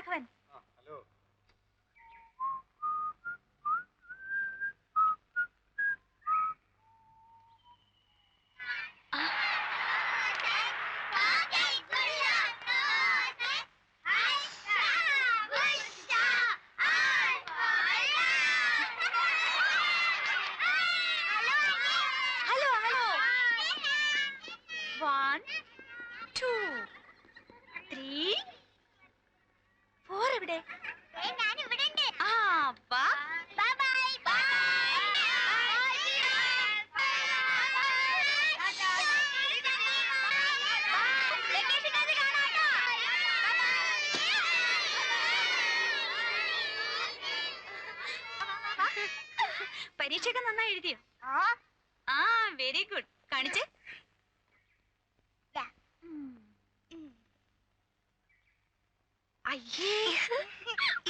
Raghavan. Hello. Hello hello. 1 2 3 4 എവിടെ? ആ വാ. പരീക്ഷയൊക്കെ നന്നായി എഴുതിയോ? ആ വെരി ഗുഡ്. കാണിച്ചേ. അയ്യേ,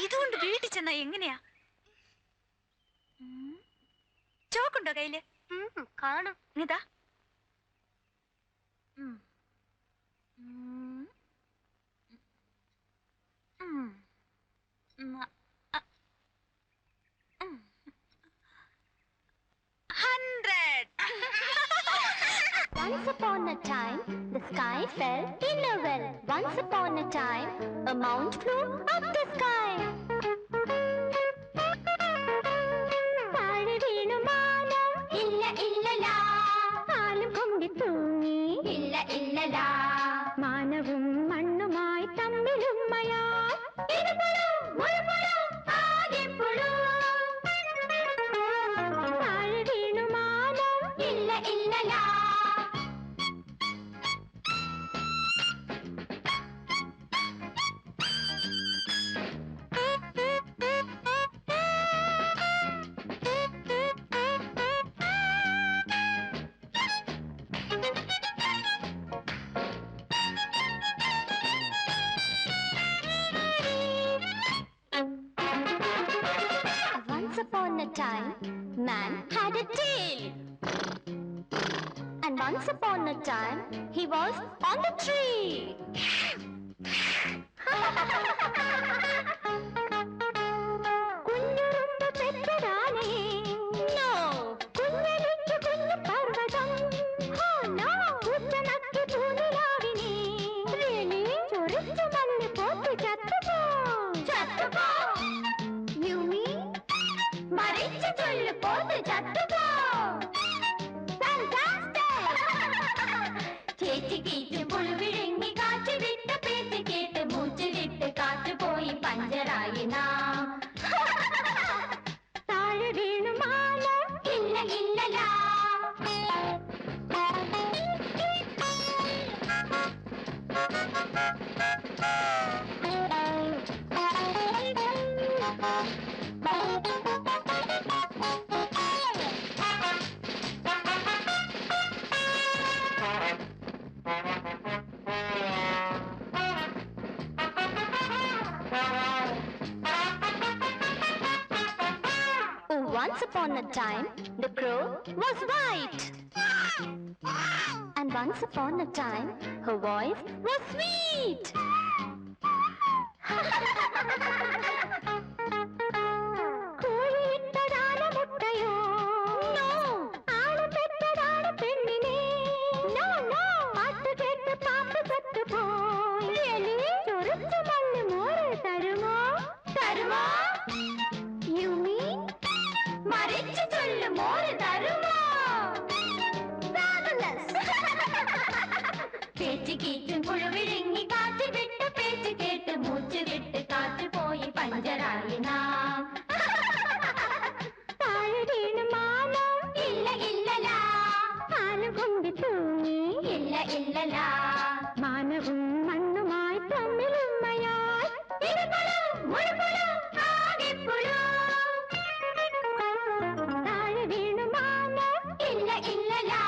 ഇതുകൊണ്ട് വീട്ടിൽ ചെന്നാ എങ്ങനെയാ? ചോക്കുണ്ടോ കയ്യില്? കാണും. ഇതാ. Once upon a time, the sky fell in a well. Once upon a time, a mount flew up the sky. താഴെ വീണു മാനം, ഇല്ല ഇല്ലലാ. കാലും കൊണ്ടി തൂങ്ങി, ഇല്ല ഇല്ലലാ. മാനവും മണ്ണുമായി തമ്മിലുമ്മയാ. താഴെ വീണു മാനം, ഇല്ല ഇല്ലലാ. Once upon a time, man had a tail. And once upon a time, he was on the tree. കുഞ്ഞുറുമ്പ് പെറ്റതാനേ. No. കുഞ്ഞലിക്ക് കുഞ്ഞു പർവ്വതം. Oh no. പൂച്ചനക്കി പൂനിലാവിനെ. Really? ചൊറിച്ചു മല്ല് പോത്ത് ചത്തുപോ. ചത്തുപോ. You mean? മരിച്ചു ചൊല്ലു പോത്ത് ചത്തുപോ. ചേച്ചി കീച്ചു പുഴുവിഴുങ്ങി കാച്ചു വിട്ട് പേച്ച് കേട്ട് മൂച്ചു വിട്ട് കാറ്റു പോയി പഞ്ചറായി നാം. താഴെ വീണു മാല, ഇല്ല ഇല്ലലാ. Once upon a time, the crow was white. And once upon a time, her voice was sweet. കോഴിയിട്ടതാണ് മുട്ടയോ? No. ആള് പെറ്റതാണ് പെണ്ണിനെ. No, no. പാട്ട് കേട്ട് പാമ്പ് ചത്തുപോയി. Really? ചൊറിച്ചു മല്ല് മോര് തരുമോ? തരുമോ? You mean? മരിച്ചു ചൊല്ലു മോര് തരുമോ? പേച്ച് കീച്ചും പുഴുവിഴുങ്ങി കാറ്റ് വിട്ട് പേച്ച് കേട്ട് മൂച്ചു വിട്ട് കാറ്റ് പോയി പഞ്ചറായി നാം. താഴെ വീണു മാനം, ഇല്ല ഇല്ലലാ. കാലും കൊണ്ടി തൂങ്ങി, ഇല്ല ഇല്ലലാ. മാനവും മണ്ണുമായി തമ്മിലുമ്മയായി. താഴെ വീണു മാനം, ഇല്ല ഇല്ലലാ.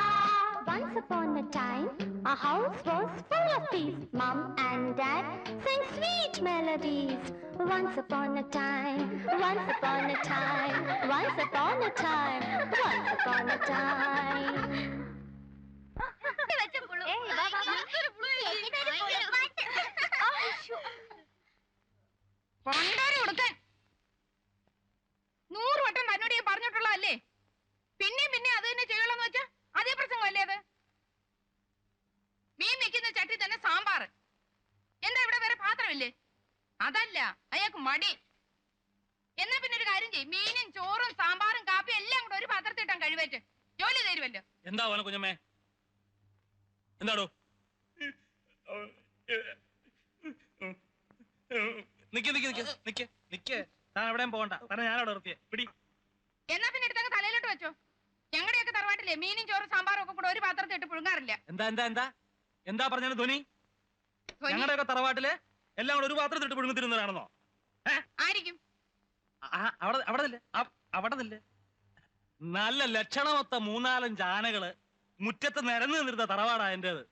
Once upon a time, a house was full of peace. Mom and Dad sang sweet melodies. Once upon a time, once upon a time, once upon a time, once upon a time. പണ്ടാരി കൊടുക്കാൻ 100 വട്ടം തന്നോട് ഞാൻ പറഞ്ഞിട്ടുള്ളതല്ലേ? പിന്നെ അത് തന്നെ ചെയ്യുള്ളൂ വെച്ചാ അതേ പ്രസംഗമല്ലേ അത്? മീൻ വെക്കുന്ന ചട്ടി തന്നെ സാമ്പാർ. എന്താ ഇവിടെ വേറെ പാത്രമില്ലേ? അതല്ല, അയാൾക്ക് മടി. എന്നാ പിന്നെ ഒരു കാര്യം ചെയ്യും, മീനും ചോറും സാമ്പാറും കാപ്പിയും എല്ലാം കൂടെ ഒരു പാത്രത്തിട്ടാൻ കഴിവേറ്റ് ജോലി തരുമല്ലോ. എന്താ കുഞ്ഞമ്മേ? എന്താടോ? താൻ എവിടെയും പോകണ്ട. തന്നെ ഞാനവിടെ നിർത്തിയേ. പിടി. എന്നാ പിന്നെ എടുത്തങ്ങ് തലയിലോട്ട് വെച്ചോ. ഞങ്ങളുടെയൊക്കെ തറവാട്ടില്ലേ മീനും ചോറും സാമ്പാറും ഒക്കെ കൂടെ ഒരു പാത്രത്തിൽ ഇട്ട് പുഴുങ്ങാറില്ല. എന്താ പറഞ്ഞത് ധ്വനി? ഞങ്ങളുടെയൊക്കെ തറവാട്ടില് എല്ലാം കൂടെ ഒരു പാത്രത്തിട്ട് പുഴുങ്ങത്തിരുന്നതാണെന്നോ? ആയിരിക്കും. അവിടെ നില്ല. നല്ല ലക്ഷണമൊത്ത 3-4 ആനകള് മുറ്റത്ത് നിരന്നു നിന്നിരുന്ന തറവാടാ എന്റേത്.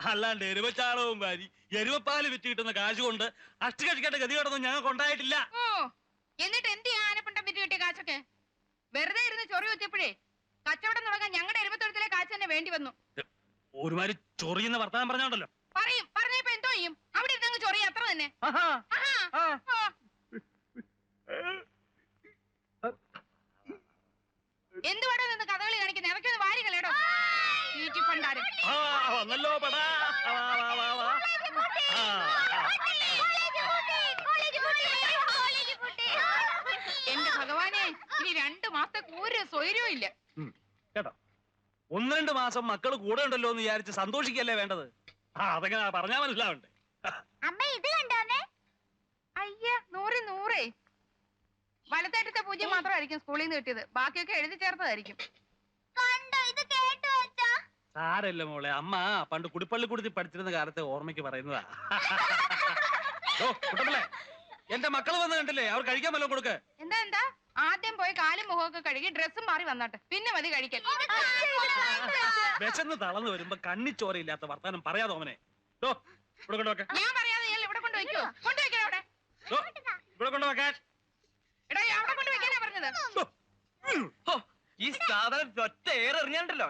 അല്ലാണ്ട് എരുവച്ചാളവും വാരി എരുവപ്പാല് വിറ്റ് കിട്ടുന്ന കാശ് കൊണ്ട് അഷ്ടകക്ഷിക്കാട്ട് ഗതികേടൊന്നും ഞങ്ങൾക്ക് ഉണ്ടായിട്ടില്ല. ഓ, എന്നിട്ട് എന്ത് ആനപ്പണ്ടം വിറ്റ് കിട്ടിയ കാശൊക്കെ? വെറുതെ ഇരുന്ന് ചൊറി കുത്തിയപ്പോഴേ കച്ചവടം തുടങ്ങാൻ ഞങ്ങളുടെ എരുവത്തൊഴുത്തിലെ കാശ് തന്നെ വേണ്ടി വന്നു. ഒരുമാതിരി ചൊറിയുന്ന വർത്തമാനം പറഞ്ഞോണ്ടല്ലോ. പറഞ്ഞപ്പോ എന്തോ ചെയ്യും? അവിടെ ഇരുന്ന് ചൊറിയ അത്ര തന്നെ. എന്തുവാടോ നിന്ന് കഥകളി കാണിക്കുന്നത്? ഇറക്കൊന്ന് വാരി കളയടോ. എന്റെ ഭഗവാനെ, ഇനി 2 മാസത്തേക്ക് ഒരു സ്വൈര്യവും ഇല്ല കേട്ടോ. 1-2 മാസം മക്കള് കൂടെ ഉണ്ടല്ലോ എന്ന് വിചാരിച്ച് സന്തോഷിക്കല്ലേ വേണ്ടത്. അതെങ്ങനെ പറഞ്ഞാ മനസ്സിലാവണ്ടേ? അമ്മ ഇത് കണ്ടോന്നേ? അയ്യ, 100 വലത്തേറ്റത്തെ പൂജ്യം മാത്രമായിരിക്കും സ്കൂളിൽ നിന്ന് കിട്ടിയത്. ബാക്കിയൊക്കെ എഴുതി ചേർത്തതായിരിക്കും. സാരല്ല മോളെ, അമ്മ പണ്ട് കുടിപ്പള്ളി കുടിച്ച് പഠിച്ചിരുന്ന കാലത്തെ ഓർമ്മയ്ക്ക് പറയുന്നതാ. കുട്ടപ്പല്ലേ, എന്റെ മക്കള് വന്ന് കണ്ടില്ലേ? അവർ കഴിക്കാൻ വല്ലതും കൊടുക്ക്. എന്താ ആദ്യം പോയി കാലും മുഖമൊക്കെ കഴുകി ഡ്രസ്സും മാറി വന്നാട്ടെ, പിന്നെ മതി കഴിക്കാൻ. വിശന്ന് തളർന്നു വരുമ്പോ കണ്ണിച്ചോരയില്ലാത്ത വർത്താനം പറയാതെ അവനെ. ഇവിടെ കൊണ്ടുവെക്കാൻ. ഞാൻ പറയാതെ ഇവിടെ കൊണ്ടുവയ്ക്കോ? കൊണ്ടുവയ്ക്കാൻ അവിടെ. ഇവിടെ കൊണ്ടുവെക്കാൻ. എടാ, അവിടെ കൊണ്ടുവയ്ക്കാനാ പറഞ്ഞത്. ഈ സാധനം ഒറ്റ ഏറെറിഞ്ഞാണ്ടല്ലോ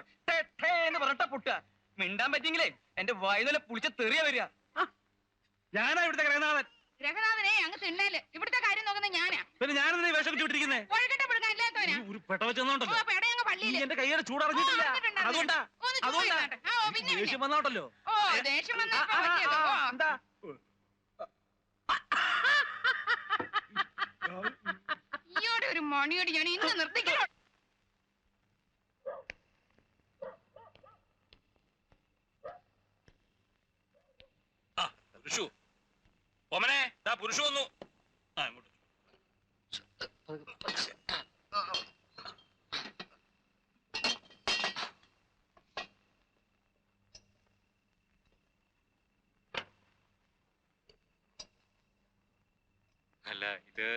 എന്ന് പറഞ്ഞിട്ട പുട്ട. മിണ്ടാൻ പറ്റിയെങ്കിലേ എന്റെ വായുനില പുളിച്ച തെറിയ വരിക. ഞാനാ ഇവിടുത്തെ ഗ്രഹനാഥൻ. ഗ്രഹനാഥനെ അങ്ങ് തിണ്ണേല്. ഇവിടുത്തെ കാര്യം നോക്കുന്നത് ഞാനാ. പിന്നെ ഞാനെന്താ ഈ വേഷം വിട്ടിരിക്കുന്നേ? ഒഴുകട്ടെ പിടുക്കാൻ ഇല്ലാത്തവനാ. ഒരു പെട്ട വെച്ചോണ്ടല്ലോ. എന്റെ കൈയുടെ ചൂടറിഞ്ഞിട്ടില്ല. അതുകൊണ്ടാ ദേഷ്യം വന്നോട്ടല്ലോ. ദേഷ്യം എന്താ ഈയോടെ ഒരു മണിയോട് ഞാൻ ഇന്ന് നിർത്തിക്കണം. പുരുഷു ഓമനെ, പുരുഷു വന്നു. അങ്ങോട്ട് അല്ല ഇത്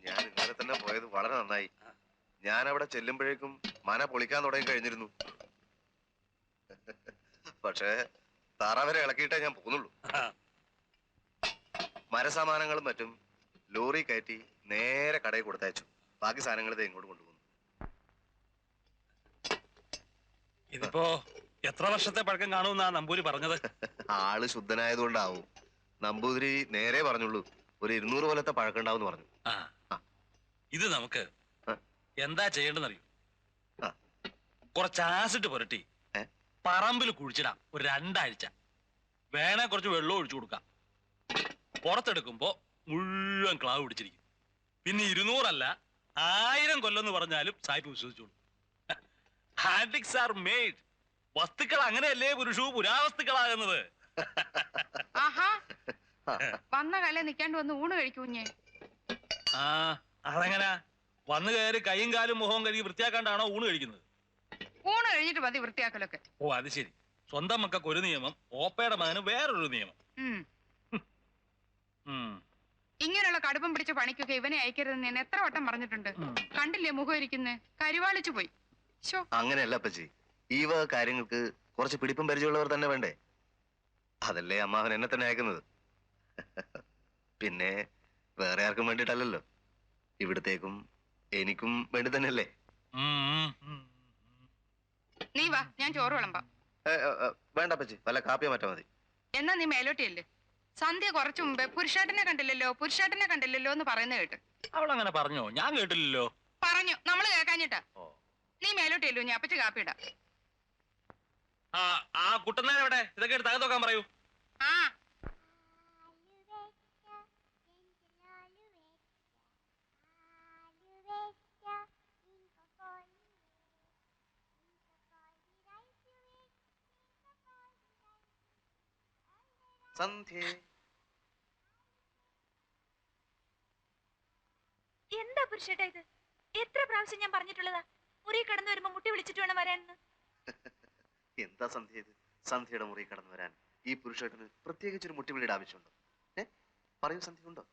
ഞാൻ ഇന്നലെ തന്നെ പോയത് വളരെ നന്നായി. ഞാൻ അവിടെ ചെല്ലുമ്പോഴേക്കും മന പൊളിക്കാൻ തുടങ്ങി കഴിഞ്ഞിരുന്നു. പക്ഷേ തറ വരെ ഇളക്കിയിട്ടേ ഞാൻ പോകുന്നുള്ളൂ. മരസാമാനങ്ങളും മറ്റും ലോറി കയറ്റി നേരെ കടയിൽ കൊടുത്തയച്ചു. ബാക്കി സാധനങ്ങൾ ഇത് ഇങ്ങോട്ട് കൊണ്ടുപോകുന്നു. ഇതിപ്പോ എത്ര വർഷത്തെ പഴക്കം കാണുമെന്നാ നമ്പൂരി പറഞ്ഞത്? ആള് ശുദ്ധനായതുകൊണ്ടാവും. നമ്പൂതിരി നേരെ പറഞ്ഞുള്ളൂ, ഒരു 200 കൊല്ലത്തെ പഴക്കണ്ടാവും പറഞ്ഞു. ഇത് നമുക്ക് എന്താ ചെയ്യേണ്ടെന്നറിയോ? കുറച്ച് ആസിഡ് പുരട്ടി പറമ്പിൽ കുഴിച്ചിടാം. ഒരു 2 ആഴ്ച വേണേ കുറച്ച് വെള്ളം ഒഴിച്ചു കൊടുക്കാം. പുറത്തെടുക്കുമ്പോ മുഴുവൻ ക്ലാവ് പിടിച്ചിരിക്കും. പിന്നെ 200 അല്ല 1000 കൊല്ലം എന്ന് പറഞ്ഞാലും സായിപ്പ് വിശ്വസിച്ചോളൂ. ഹാൻഡിക്സ് ആർ മെയ്ഡ്. വസ്തുക്കൾ അങ്ങനെയല്ലേ പുരുഷു പുരാവസ്തുക്കളാകുന്നത്. വന്ന കാലം നിക്കാണ്ട് വന്ന് ഊണ് കഴിക്കൂഞ്ഞേ. അതെങ്ങനാ? വന്നു കയറി കൈയും കാലും മുഖവും കഴുകി വൃത്തിയാക്കാണ്ടാണോ ഊണ് കഴിക്കുന്നത്? ഊണ് കഴിഞ്ഞിട്ട് മതി വൃത്തിയാക്കലൊക്കെ. ഓ അത് ശരി. സ്വന്തം മക്കൾക്ക് ഒരു നിയമം, ഓപ്പയുടെ മകന് വേറൊരു നിയമം. ഇങ്ങനെയുള്ള കടുപ്പം പിടിച്ച പണിക്കൊക്കെ ഇവനെ അയക്കരുതെന്ന് ഞാൻ എത്ര വട്ടം പറഞ്ഞിട്ടുണ്ട്. കണ്ടില്ലേ മുഖം ഇരിക്കുന്നേ? കരുവാളിച്ചു പോയി. അങ്ങനെയല്ല അപ്പച്ചി, ഈ വക കാര്യങ്ങൾക്ക് കുറച്ച് പിടിപ്പും പരിചയമുള്ളവർ തന്നെ വേണ്ടേ? അതല്ലേ അമ്മാവൻ എന്നെ തന്നെ അയക്കുന്നത്. പിന്നെ വേറെ ആർക്കും വേണ്ടിയിട്ടല്ലല്ലോ, ഇവിടത്തേക്കും എനിക്കും വേണ്ടി തന്നെയല്ലേ. നീ വാ, ഞാൻ ചോറ് വിളമ്പാം. വേണ്ട അപ്പച്ചി, വല്ല കാപ്പിയോ മറ്റോ മതി. എന്നാ നീ മേലോട്ടിയല്ലേ. സന്ധ്യ കുറച്ചു മുമ്പേ പുരുഷേട്ടനെ കണ്ടില്ലല്ലോ എന്ന് പറയുന്നത് കേട്ട്. അവൾ അങ്ങനെ പറഞ്ഞോ? ഞാൻ കേട്ടില്ലല്ലോ. പറഞ്ഞു, നമ്മള് കേൾക്കാഞ്ഞിട്ടാ. നീ മേലോട്ടിയല്ലോ, ഞാൻ അപ്പച്ച കാപ്പിയിടാ. ആ കുട്ടനാൻ എവിടെ? ഇതൊക്കെ എടുത്ത് അകത്ത് നോക്കാൻ പറയൂ. ആ സന്ധ്യേ, എന്താ പുരുഷേട്ടാ ഇത്? എത്ര പ്രാവശ്യം ഞാൻ പറഞ്ഞിട്ടുള്ളതാ മുറി കടന്നു വരുമ്പോ മുട്ടി വിളിച്ചിട്ട് വേണം വരാനെന്ന്. എന്താ സന്ധ്യ ഇത്? സന്ധ്യയുടെ മുറി കടന്നു വരാൻ ഈ പുരുഷേട്ടന് പ്രത്യേകിച്ചൊരു മുട്ടിവിളിയുടെ ആവശ്യമുണ്ടോ? പറയൂ, സന്ധ്യ ഉണ്ടോ?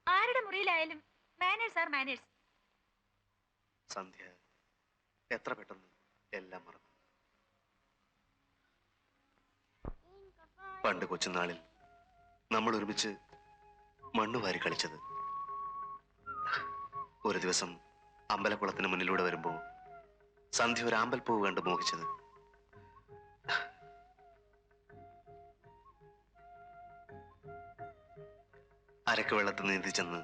ആരുടെ മുറിയിലായാലും മാനേഴ്സ് ആർ മാനേഴ്സ്. സന്ധ്യ എത്ര പെട്ടെന്ന് എല്ലാം മറന്നു. പണ്ട് കൊച്ചുനാളിൽ നമ്മൾ ഒരുമിച്ച് മണ്ണ് വാരി കളിച്ചത്. ഒരു ദിവസം അമ്പലക്കുളത്തിന് മുന്നിലൂടെ വരുമ്പോ സന്ധ്യ ഒരു ആമ്പൽപ്പൂവ് കണ്ട് മോഹിച്ചത്. അരക്ക് വെള്ളത്തിൽ നീന്തി ചെന്ന്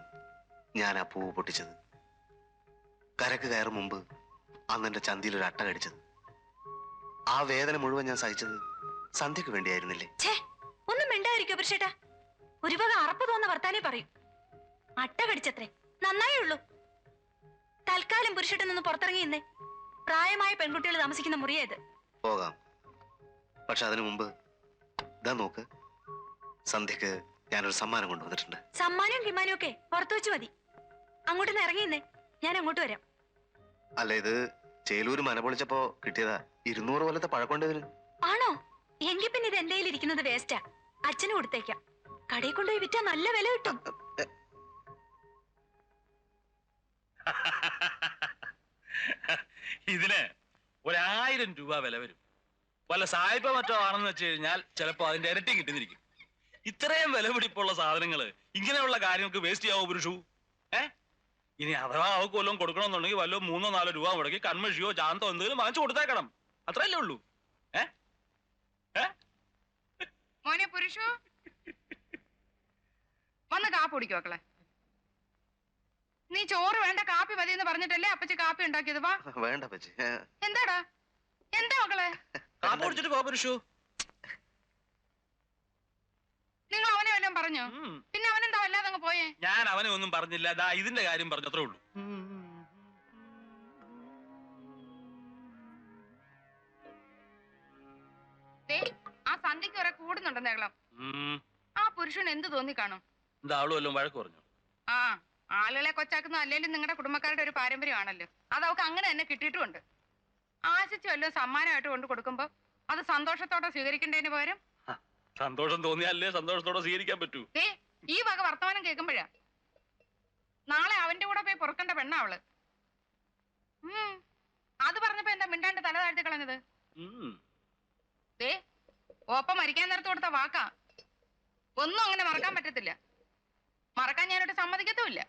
ഞാൻ ആ പൂവ് പൊട്ടിച്ചത്. കരക്ക് കയറും മുമ്പ് അന്ന് എന്റെ ചന്തിയിൽ ഒരു അട്ട കടിച്ചത്. ആ വേദന മുഴുവൻ ഞാൻ സഹിച്ചത് സന്ധ്യക്ക് വേണ്ടിയായിരുന്നില്ലേ? ഒന്നും മിണ്ടായിരിക്കോ പുരുഷേട്ടാ? ഒരു വക അറപ്പ് തോന്നുന്ന വർത്താനേ പറയും. അട്ട കടിച്ചത്രേ, നന്നായേ ഉള്ളൂ. തൽക്കാലം പുരുഷേട്ടൻ നിന്ന് പുറത്തിറങ്ങി ഇന്നേ. പ്രായമായ പെൺകുട്ടികൾ താമസിക്കുന്ന മുറിയത്. പോകാം, പക്ഷെ അതിനു മുമ്പ് ഇതാ നോക്ക്, സന്ധ്യക്ക് ഞാനൊരു സമ്മാനം കൊണ്ടുവന്നിട്ടുണ്ട്. സമ്മാനവും കിമ്മാനും ഒക്കെ പുറത്തു വെച്ച് മതി. അങ്ങോട്ടൊന്ന് ഇറങ്ങിയെന്നേ, ഞാൻ അങ്ങോട്ട് വരാം. അല്ല, ഇത് ചേലൂര് മന പൊളിച്ചപ്പോ കിട്ടിയതാ. 200 കൊല്ലത്തെ പഴക്കൊണ്ടതിന്. ആണോ? എങ്കിൽ പിന്നെ ഇത് എന്റെ ഇരിക്കുന്നത് വേസ്റ്റാ. അച്ഛന് കൊടുത്തേക്കാം. കടയിൽ കൊണ്ടുപോയി വിറ്റാ നല്ല വില കിട്ടും. ഇതിന് 1000 രൂപ വില വരും. വല്ല സായിപ്പ മറ്റോ ആണെന്ന് വെച്ച് കഴിഞ്ഞാൽ ചിലപ്പോ അതിന്റെ ഇരട്ടി കിട്ടുന്നിരിക്കും. ഇത്രയും വില പിടിപ്പുള്ള സാധനങ്ങള് ഇങ്ങനെയുള്ള കാര്യങ്ങൾക്ക് വേസ്റ്റ് ചെയ്യാവോ പുരുഷു? ഇനി അഥവാ അവക്ക് വല്ലതും കൊടുക്കണമെന്നുണ്ടെങ്കിൽ വല്ലോ 3-4 രൂപ മുടക്കി കൺമഷിയോ ചാന്തോ എന്തെങ്കിലും വാങ്ങിച്ചു കൊടുത്തേക്കണം. അത്രയല്ലേ ഉള്ളൂ. മോനെ പുരുഷു, വന്ന് കാപ്പി കുടിക്കോ മക്കളെ. നീ ചോറ് വേണ്ട കാപ്പി മതി എന്ന് പറഞ്ഞിട്ടല്ലേ അപ്പച്ചി കാപ്പി ഉണ്ടാക്കിയത്? വാ. വേണ്ട പച്ചി. എന്താടാ? എന്താ മക്കളെ? കാപ്പി കുടിച്ചിട്ട് പോ പുരുഷു. നിങ്ങൾ അവനെ വല്ലതും പറഞ്ഞോ? പിന്നെ അവനെന്താ വല്ലാതെ അങ്ങ് പോയേ? ഞാൻ അവനെ ഒന്നും പറഞ്ഞില്ല. ദാ ഇതിന്റെ കാര്യം പറഞ്ഞത്രേ ഉള്ളൂ. ആ സന്ധ്യക്ക് കുറെ കൂടുന്നുണ്ടെന്നേക്കളം. ആ പുരുഷൻ എന്ത് തോന്നി കാണും? എന്താ അവള് വല്ലതും വഴക്ക് പറഞ്ഞു? ആ, ആളുകളെ കൊച്ചാക്കുന്ന അല്ലേലും നിങ്ങളുടെ കുടുംബക്കാരുടെ ഒരു പാരമ്പര്യമാണല്ലോ. അത് അവൾക്ക് അങ്ങനെ തന്നെ കിട്ടിയിട്ടുമുണ്ട്. ആശിച്ചു വല്ലതും സമ്മാനമായിട്ട് കൊണ്ട് കൊടുക്കുമ്പോ അത് സന്തോഷത്തോടെ സ്വീകരിക്കേണ്ടതിന് പകരം സന്തോഷം തോന്നിയാലേ സന്തോഷത്തോടെ സ്വീകരിക്കാൻ പറ്റൂ. ഈ വക വർത്തമാനം കേൾക്കുമ്പോഴാ നാളെ അവന്റെ കൂടെ പോയി പൊറുക്കേണ്ട പെണ്ണാ അവള്. അത് പറഞ്ഞപ്പോ എന്താ മിണ്ടാണ്ട് തല താഴ്ത്തി കളഞ്ഞത്? ഓപ്പ മരിക്കാൻ നേരത്ത് കൊടുത്ത വാക്കാ. ഒന്നും അങ്ങനെ മറക്കാൻ പറ്റത്തില്ല. മറക്കാൻ ഞാനോട്ട് സമ്മതിക്കത്തുമില്ല.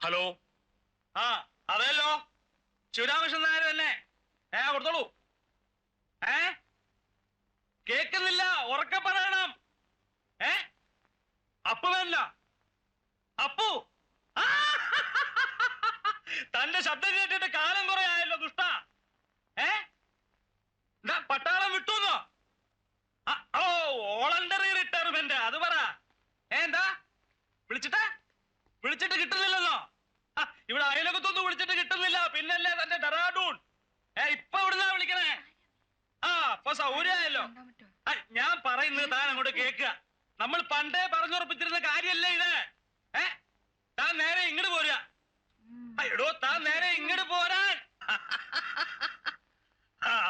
ഹലോ, അതെല്ലോ, ശിവരാമകൃഷ്ണൻ നായർ തന്നെ. കൊടുത്തോളൂ. കേക്കുന്നില്ല, ഉറക്കെ പറയണം. അപ്പു വേണ്ട. അപ്പു, തന്റെ ശബ്ദം കേട്ടിട്ട് കാലം കുറെ ആയല്ലോ ദുഷ്ട. പട്ടാളം വിട്ടുന്നോ? ഓ, വോളണ്ടറി റിട്ടയർമെന്റ്. അത് പറ. എന്താ വിളിച്ചിട്ട് കിട്ടുന്നില്ലെന്നോ? ഇവിടെ അയലകത്തൊന്നും വിളിച്ചിട്ട് കിട്ടുന്നില്ല. പിന്നല്ലേ തന്റെ ഡെറാഡൂൺ. ഇപ്പൊ ഇവിടുന്നാ വിളിക്കണേ. അപ്പൊ സൗകര്യമായല്ലോ. ഞാൻ പറയുന്നത് താൻ അങ്ങോട്ട് കേൾക്കുക. നമ്മൾ പണ്ടേ പറഞ്ഞുറപ്പിച്ചിരുന്ന കാര്യല്ലേ ഇത്? താൻ നേരെ ഇങ്ങോട്ട് പോരുക. എടോ, താൻ നേരെ ഇങ്ങോട്ട് പോരാൻ.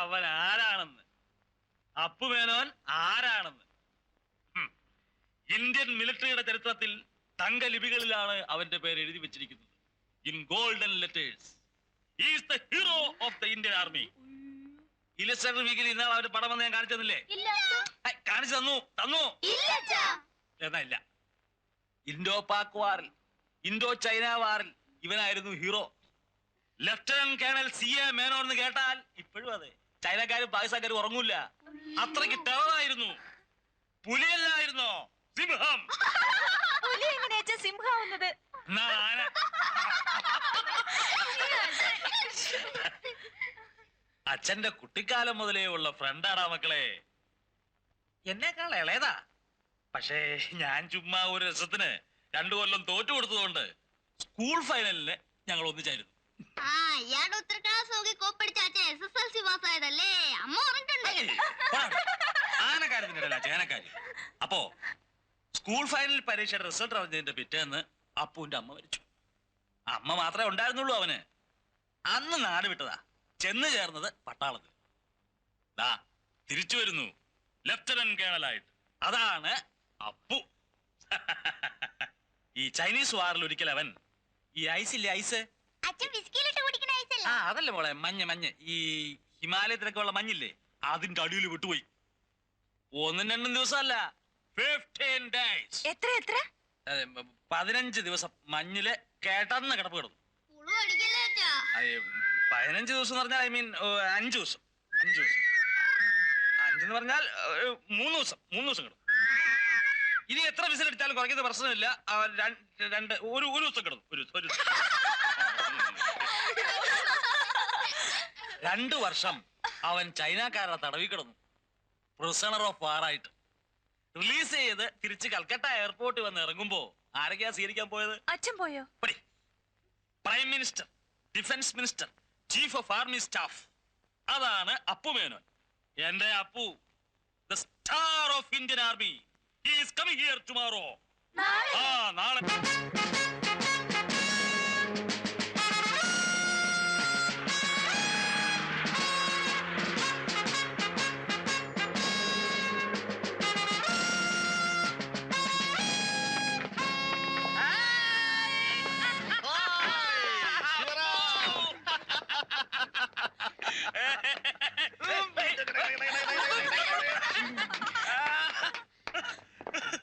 അവൻ ആരാണെന്ന്, അപ്പുമേനോൻ ആരാണെന്ന് ഇന്ത്യൻ മിലിറ്ററിയുടെ ചരിത്രത്തിൽ തങ്കലിപികളിലാണ് അവന്റെ പേര് എഴുതി വെച്ചിരിക്കുന്നത്. In golden letters. He is the hero of the Indian Army. Illustrator വീക്കിൽ ഇന്നാൾ അവന്റെ പടം വന്ന് ഞാൻ കാണിച്ചു തന്നില്ലേ? കാണിച്ചു തന്നു എന്നാ ഇല്ല. ഇൻഡോ പാക് വാറിൽ, ഇൻഡോ ചൈന വാറിൽ ഇവനായിരുന്നു hero. Lieutenant colonel CA Menon എന്ന് കേട്ടാൽ ഇപ്പോഴും അതെ ചൈനക്കാരും പാകിസ്ഥാൻകാരും ഉറങ്ങൂല. അത്രയ്ക്ക് ടെററായിരുന്നു. പുലിയല്ലായിരുന്നോ സിംഹം. പുലി എങ്ങനെയാ സിംഹാവുന്നത്? ആന. അച്ഛന്റെ കുട്ടിക്കാലം മുതലേ ഉള്ള ഫ്രണ്ടാടാ മക്കളെ. എന്നേക്കാൾ ഇളയതാ. പക്ഷേ ഞാൻ ചുമ്മാ ഒരു രസത്തിന് 2 കൊല്ലം തോറ്റു കൊടുത്തതുകൊണ്ട് സ്കൂൾ ഫൈനലിന് ഞങ്ങൾ ഒന്നിച്ചായിരുന്നു. ആ ഇയാളുടെ ഉത്തര ക്ലാസ് നോക്കി കോപ്പടിച്ച അച്ഛൻ SSLC പാസ്സായതല്ലേ? അമ്മ പറഞ്ഞിട്ടുണ്ട്. ആനക്കാര്യത്തിനിടല്ല ചേനക്കാര്യം. അപ്പോ സ്കൂൾ ഫൈനൽ പരീക്ഷയുടെ റിസൾട്ട് അറിഞ്ഞതിന്റെ പിറ്റേന്ന് അപ്പുവിന്റെ അമ്മ മരിച്ചു. അമ്മ മാത്രമേ ഉണ്ടായിരുന്നുള്ളൂ അവന്. അന്ന് നാട് വിട്ടതാ. ചെന്ന് ചേർന്നത് പട്ടാളത്തിൽ. ദാ തിരിച്ചു വരുന്നു ലെഫ്റ്റനന്റ് കേണലായിട്ട്. അതാണ് അപ്പു. ഈ ചൈനീസ് വാറിൽ ഒരിക്കൽ അവൻ ഈ ഐസില്ലേ ഐസ്, അച്ഛൻ വിസ്കിയിലിട്ട് കുടിക്കണ ഐസല്ല. ആ അതല്ലേ മോളെ മഞ്ഞ് ഈ ഹിമാലയത്തിലൊക്കെ ഉള്ള മഞ്ഞില്ലേ അതിന്റെ അടിയിൽ വിട്ടുപോയി. 1-2 ദിവസമല്ല 15 days. എത്ര 15 ദിവസം മഞ്ഞില് കേട്ടന്ന് കിടപ്പ് കിടന്നു. പുളു അടിക്കല്ലേ അച്ഛാ? 15 ദിവസം എന്ന് പറഞ്ഞാൽ 5 ദിവസം. 5 ദിവസം 5 എന്ന് പറഞ്ഞാൽ 3 ദിവസം കിടന്നു. ഇനി എത്ര വിസിൽ അടിച്ചാലും കുറയ്ക്കുന്ന പ്രശ്നമില്ല. ഒരു ദിവസം കിടന്നു. ഒരു ദിവസം 2 വർഷം അവൻ ചൈനക്കാരുടെ തടവി കിടന്നു. പ്രിസണർ ഓഫ് വാർ ആയിട്ട് റിലീസ് ചെയ്ത് തിരിച്ച് കൽക്കട്ട എയർപോർട്ടിൽ വന്ന് ഇറങ്ങുമ്പോ ആരൊക്കെയാ സ്വീകരിക്കാൻ പോയത്? അച്ഛൻ പോയോ? Prime minister, defence minister, chief of army staff. അതാണ് അപ്പു മേനോൻ. എന്റെ Appu, the star of Indian army. He is coming here tomorrow. നാളെ.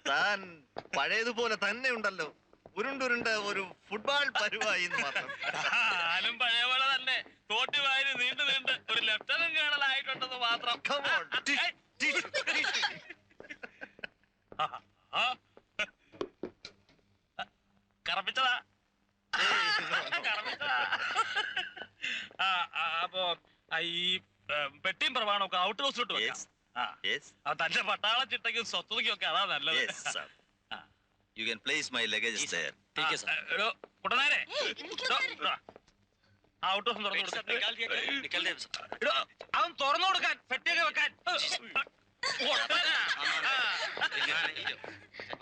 താൻ പഴയതുപോലെ തന്നെ ഉണ്ടല്ലോ. ഉരുണ്ടുരുണ്ട ഒരു ഫുട്ബോൾ പരുവായി മാത്രം. ഞാനും പഴയ പോലെ തന്നെ തോട്ടുവാരി നീണ്ടു ഒരു ലെഫ്റ്റനന്റ് കേണൽ ആയിട്ടുണ്ടെന്ന് മാത്രം. Come on, കറപ്പിച്ചതാ. അപ്പോ ഈ പെട്ടിയും പ്രമാണമൊക്കെ ഔട്ട് ഹൗസിലോട്ട് വെക്കാം. തന്റെ പട്ടാള ചിട്ടയ്ക്കും സ്വത്തുക്കും ഒക്കെ അതാ നല്ലത്. You can place my luggage there. കുട്ടനാരെ ഔട്ട് ഹൗസ് അവൻ തുറന്നു കൊടുക്കാൻ പെട്ടിയൊക്കെ വെക്കാൻ.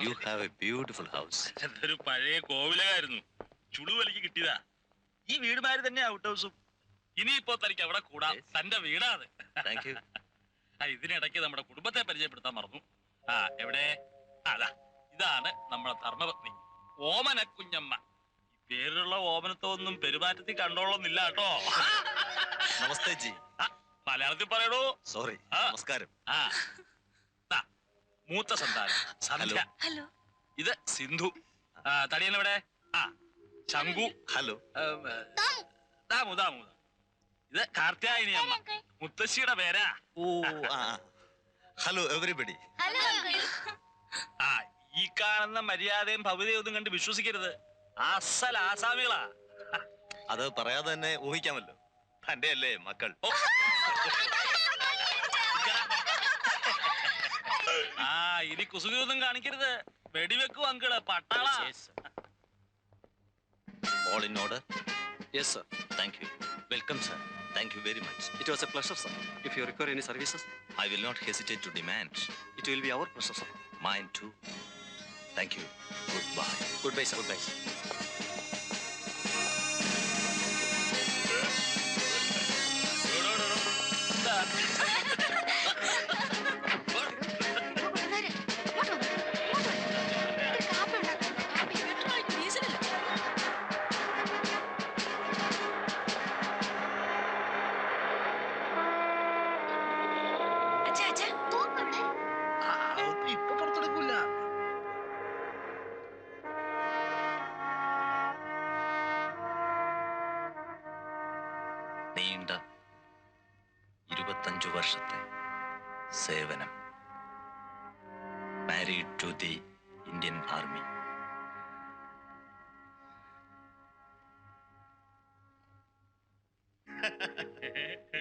You have a beautiful house. എന്തൊരു പഴയ കോവിലായിരുന്നു. ചുടുവലിക്ക് കിട്ടിയതാ. ഈ വീടുമാര് തന്നെ ഔട്ട് ഹൗസും. ഇനിയിപ്പോ തനിക്ക് അവിടെ കൂടാം. തന്റെ വീടാത്. Thank you. ഇതിനിടയ്ക്ക് നമ്മുടെ കുടുംബത്തെ പരിചയപ്പെടുത്താൻ മറന്നു. എവിടെ? അതാ ഇതാണ് നമ്മുടെ ധർമ്മപത്നി ഓമന കുഞ്ഞമ്മ. ഈ പേരിലുള്ള ഓമനത്തൊന്നും പെരുമാറ്റത്തിൽ കണ്ടോളന്നില്ല കേട്ടോ. നമസ്തേ ജി. മലയാളത്തിൽ പറയണോ? സോറി. നമസ്കാരം. മൂത്ത സന്താനം സന്ധ്യ. ഹലോ. ഇത് സിന്ധു. തടിയനെവിടെ? ശംഖു. ഹലോ. ദാമു. ഇത് കാർത്യായനി അമ്മ. മുത്തശ്ശിയുടെ പേരാ. Hello everybody. ഈ കാണുന്ന മര്യാദയും ഭവ്യതയും ഒന്നും കണ്ട് വിശ്വസിക്കരുത്. അസൽ ആസാമികളാ. അത് പറയാതെ തന്നെ ഊഹിക്കാമല്ലോ. തന്റെ അല്ലേ മക്കൾ? ഇനി കുസുകൊന്നും കാണിക്കരുത്. വെടിവെക്കും അങ്കിള്. പട്ടാള. All in order? Yes, sir. Thank you. Welcome, sir. Thank you very much. It was a pleasure, sir. If you require any services, I will not hesitate to demand. it will be our pleasure, sir. Mine too. Thank you. Goodbye. Goodbye, sir. Goodbye, sir. ഇപ്പൊ പുറത്തെടുക്കൂല. വർഷത്തെ സേവനം. Married to the Indian army.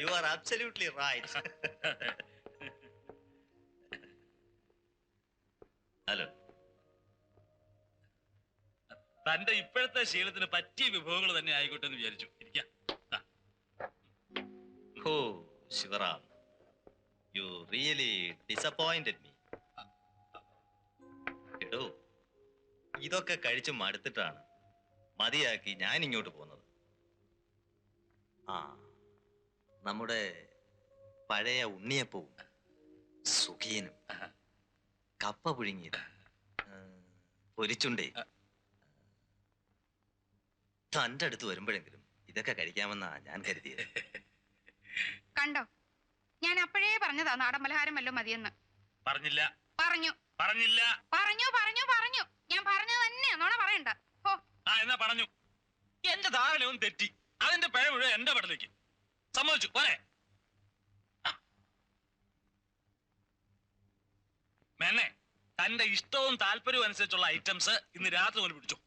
You are absolutely right. Hello. തന്റെ ഇപ്പോഴത്തെ ശീലത്തിന് പറ്റിയ വിഭവങ്ങൾ തന്നെ ആയിക്കോട്ടെ എന്ന് വിചാരിച്ചു. ഇരിക്കാം. Oh Shivaram, you really disappointed me. എടോ, ഇതൊക്കെ കഴിച്ച് മടുത്തിട്ടാണ് മതിയാക്കി ഞാൻ ഇങ്ങോട്ട് പോകുന്നത്. ആ, നമ്മുടെ പഴയ ഉണ്ണിയപ്പവും സുഖീനും കപ്പ പുഴുങ്ങിയത് പൊരിച്ചുണ്ടേ തന്റെ അടുത്ത് വരുമ്പോഴെങ്കിലും ഇതൊക്കെ കഴിക്കാമെന്നാ ഞാൻ കരുതിയത്. കണ്ടോ, ഞാൻ അപ്പോഴേ പറഞ്ഞതാ നാടൻ പലഹാരം വല്ലതും മതിയെന്ന്. പറഞ്ഞില്ല. പറഞ്ഞു പറഞ്ഞില്ല. പറഞ്ഞു പറഞ്ഞു പറഞ്ഞു ഞാൻ പറഞ്ഞത് തന്നെയാ, നോണ പറയണ്ട. ഓ ആ എന്നാ പറഞ്ഞു. എന്റെ ധാരണയൊന്നും തെറ്റി. അതിന്റെ പിഴ മുഴുവൻ എന്റെ പടലേക്ക് സമ്മതിച്ചു. പോരെ മേന്നെ, തന്റെ ഇഷ്ടവും താല്പര്യവും അനുസരിച്ചുള്ള ഐറ്റംസ് ഇന്ന് രാത്രി കൊണ്ട് പിടിച്ചു.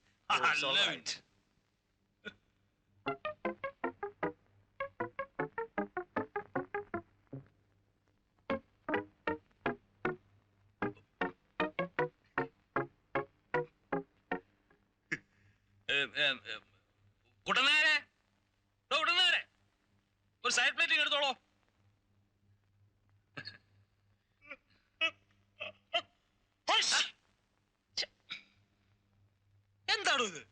കുട്ടനാരെ, കുട്ടനാരെ, ഒരു സൈഡ് പ്ലേറ്റിംഗ് എടുത്തോളോ. എന്താണോ ഇത്?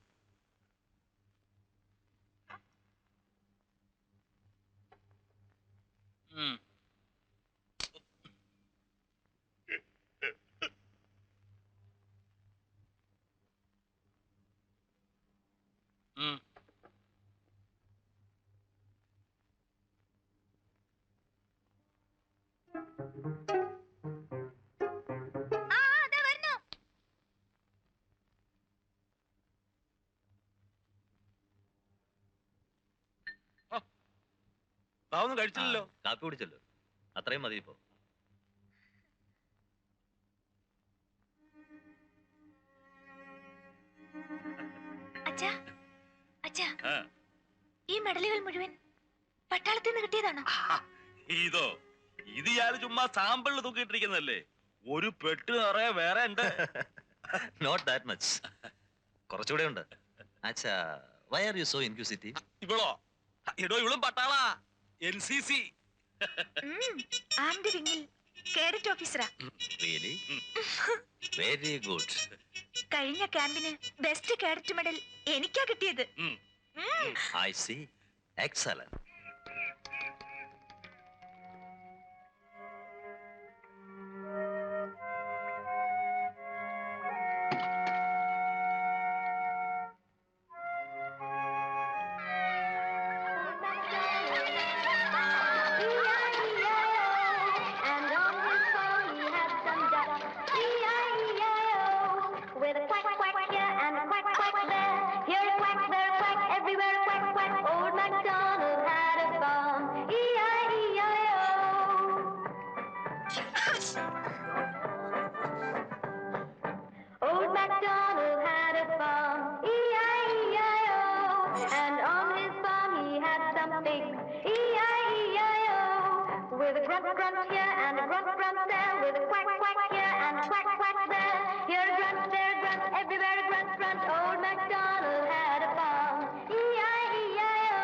ഒന്നും കഴിച്ചില്ലല്ലോ. കാപ്പി കുടിച്ചല്ലോ, അത്രയും മതി ഇപ്പോ. അച്ഛാ, അച്ഛാ, ഈ മെഡലുകൾ മുഴുവൻ പട്ടാളത്തിൽ നിന്ന് കിട്ടിയതാണോ? ഇതോ, ഇത് ഇയാള് ചുമ്മാ സാമ്പിളിൽ തൂക്കിയിട്ടിരിക്കുന്നതല്ലേ. ഒരു പെട്ട് നിറയെ വേറെ ഉണ്ട്. നോട്ട് ദാറ്റ് മച്ച്, കുറച്ചുകൂടെ ഉണ്ട്. അച്ഛാ, why are you so inquisitive? ഇവളോ? ഇടോ, ഇവളും പട്ടാളാ, NCC. ആംഡ് വിങ്ങിൽ കേഡറ്റ് ഓഫീസറാ. റിയലി? Very good. കഴിഞ്ഞ ക്യാമ്പിന് ബെസ്റ്റ് കേഡറ്റ് മെഡൽ എനിക്കാ കിട്ടിയത്. I see. Excellent. With a quack, quack, here and a quack, quack there. Here a quack, there a quack, everywhere a quack, quack. Old MacDonald had a farm. E-I-E-I-O. Old MacDonald had a farm. E-I-E-I-O. And on his farm he had some pigs. E-I-E-I-O. With a grunt, grunt here and a grunt, grunt there. With a quack, quack here and a quack, quack there. Here a grunt, there a grunt, everywhere a grunt, grunt. Old MacDonald had a farm. E-I-E-I-O.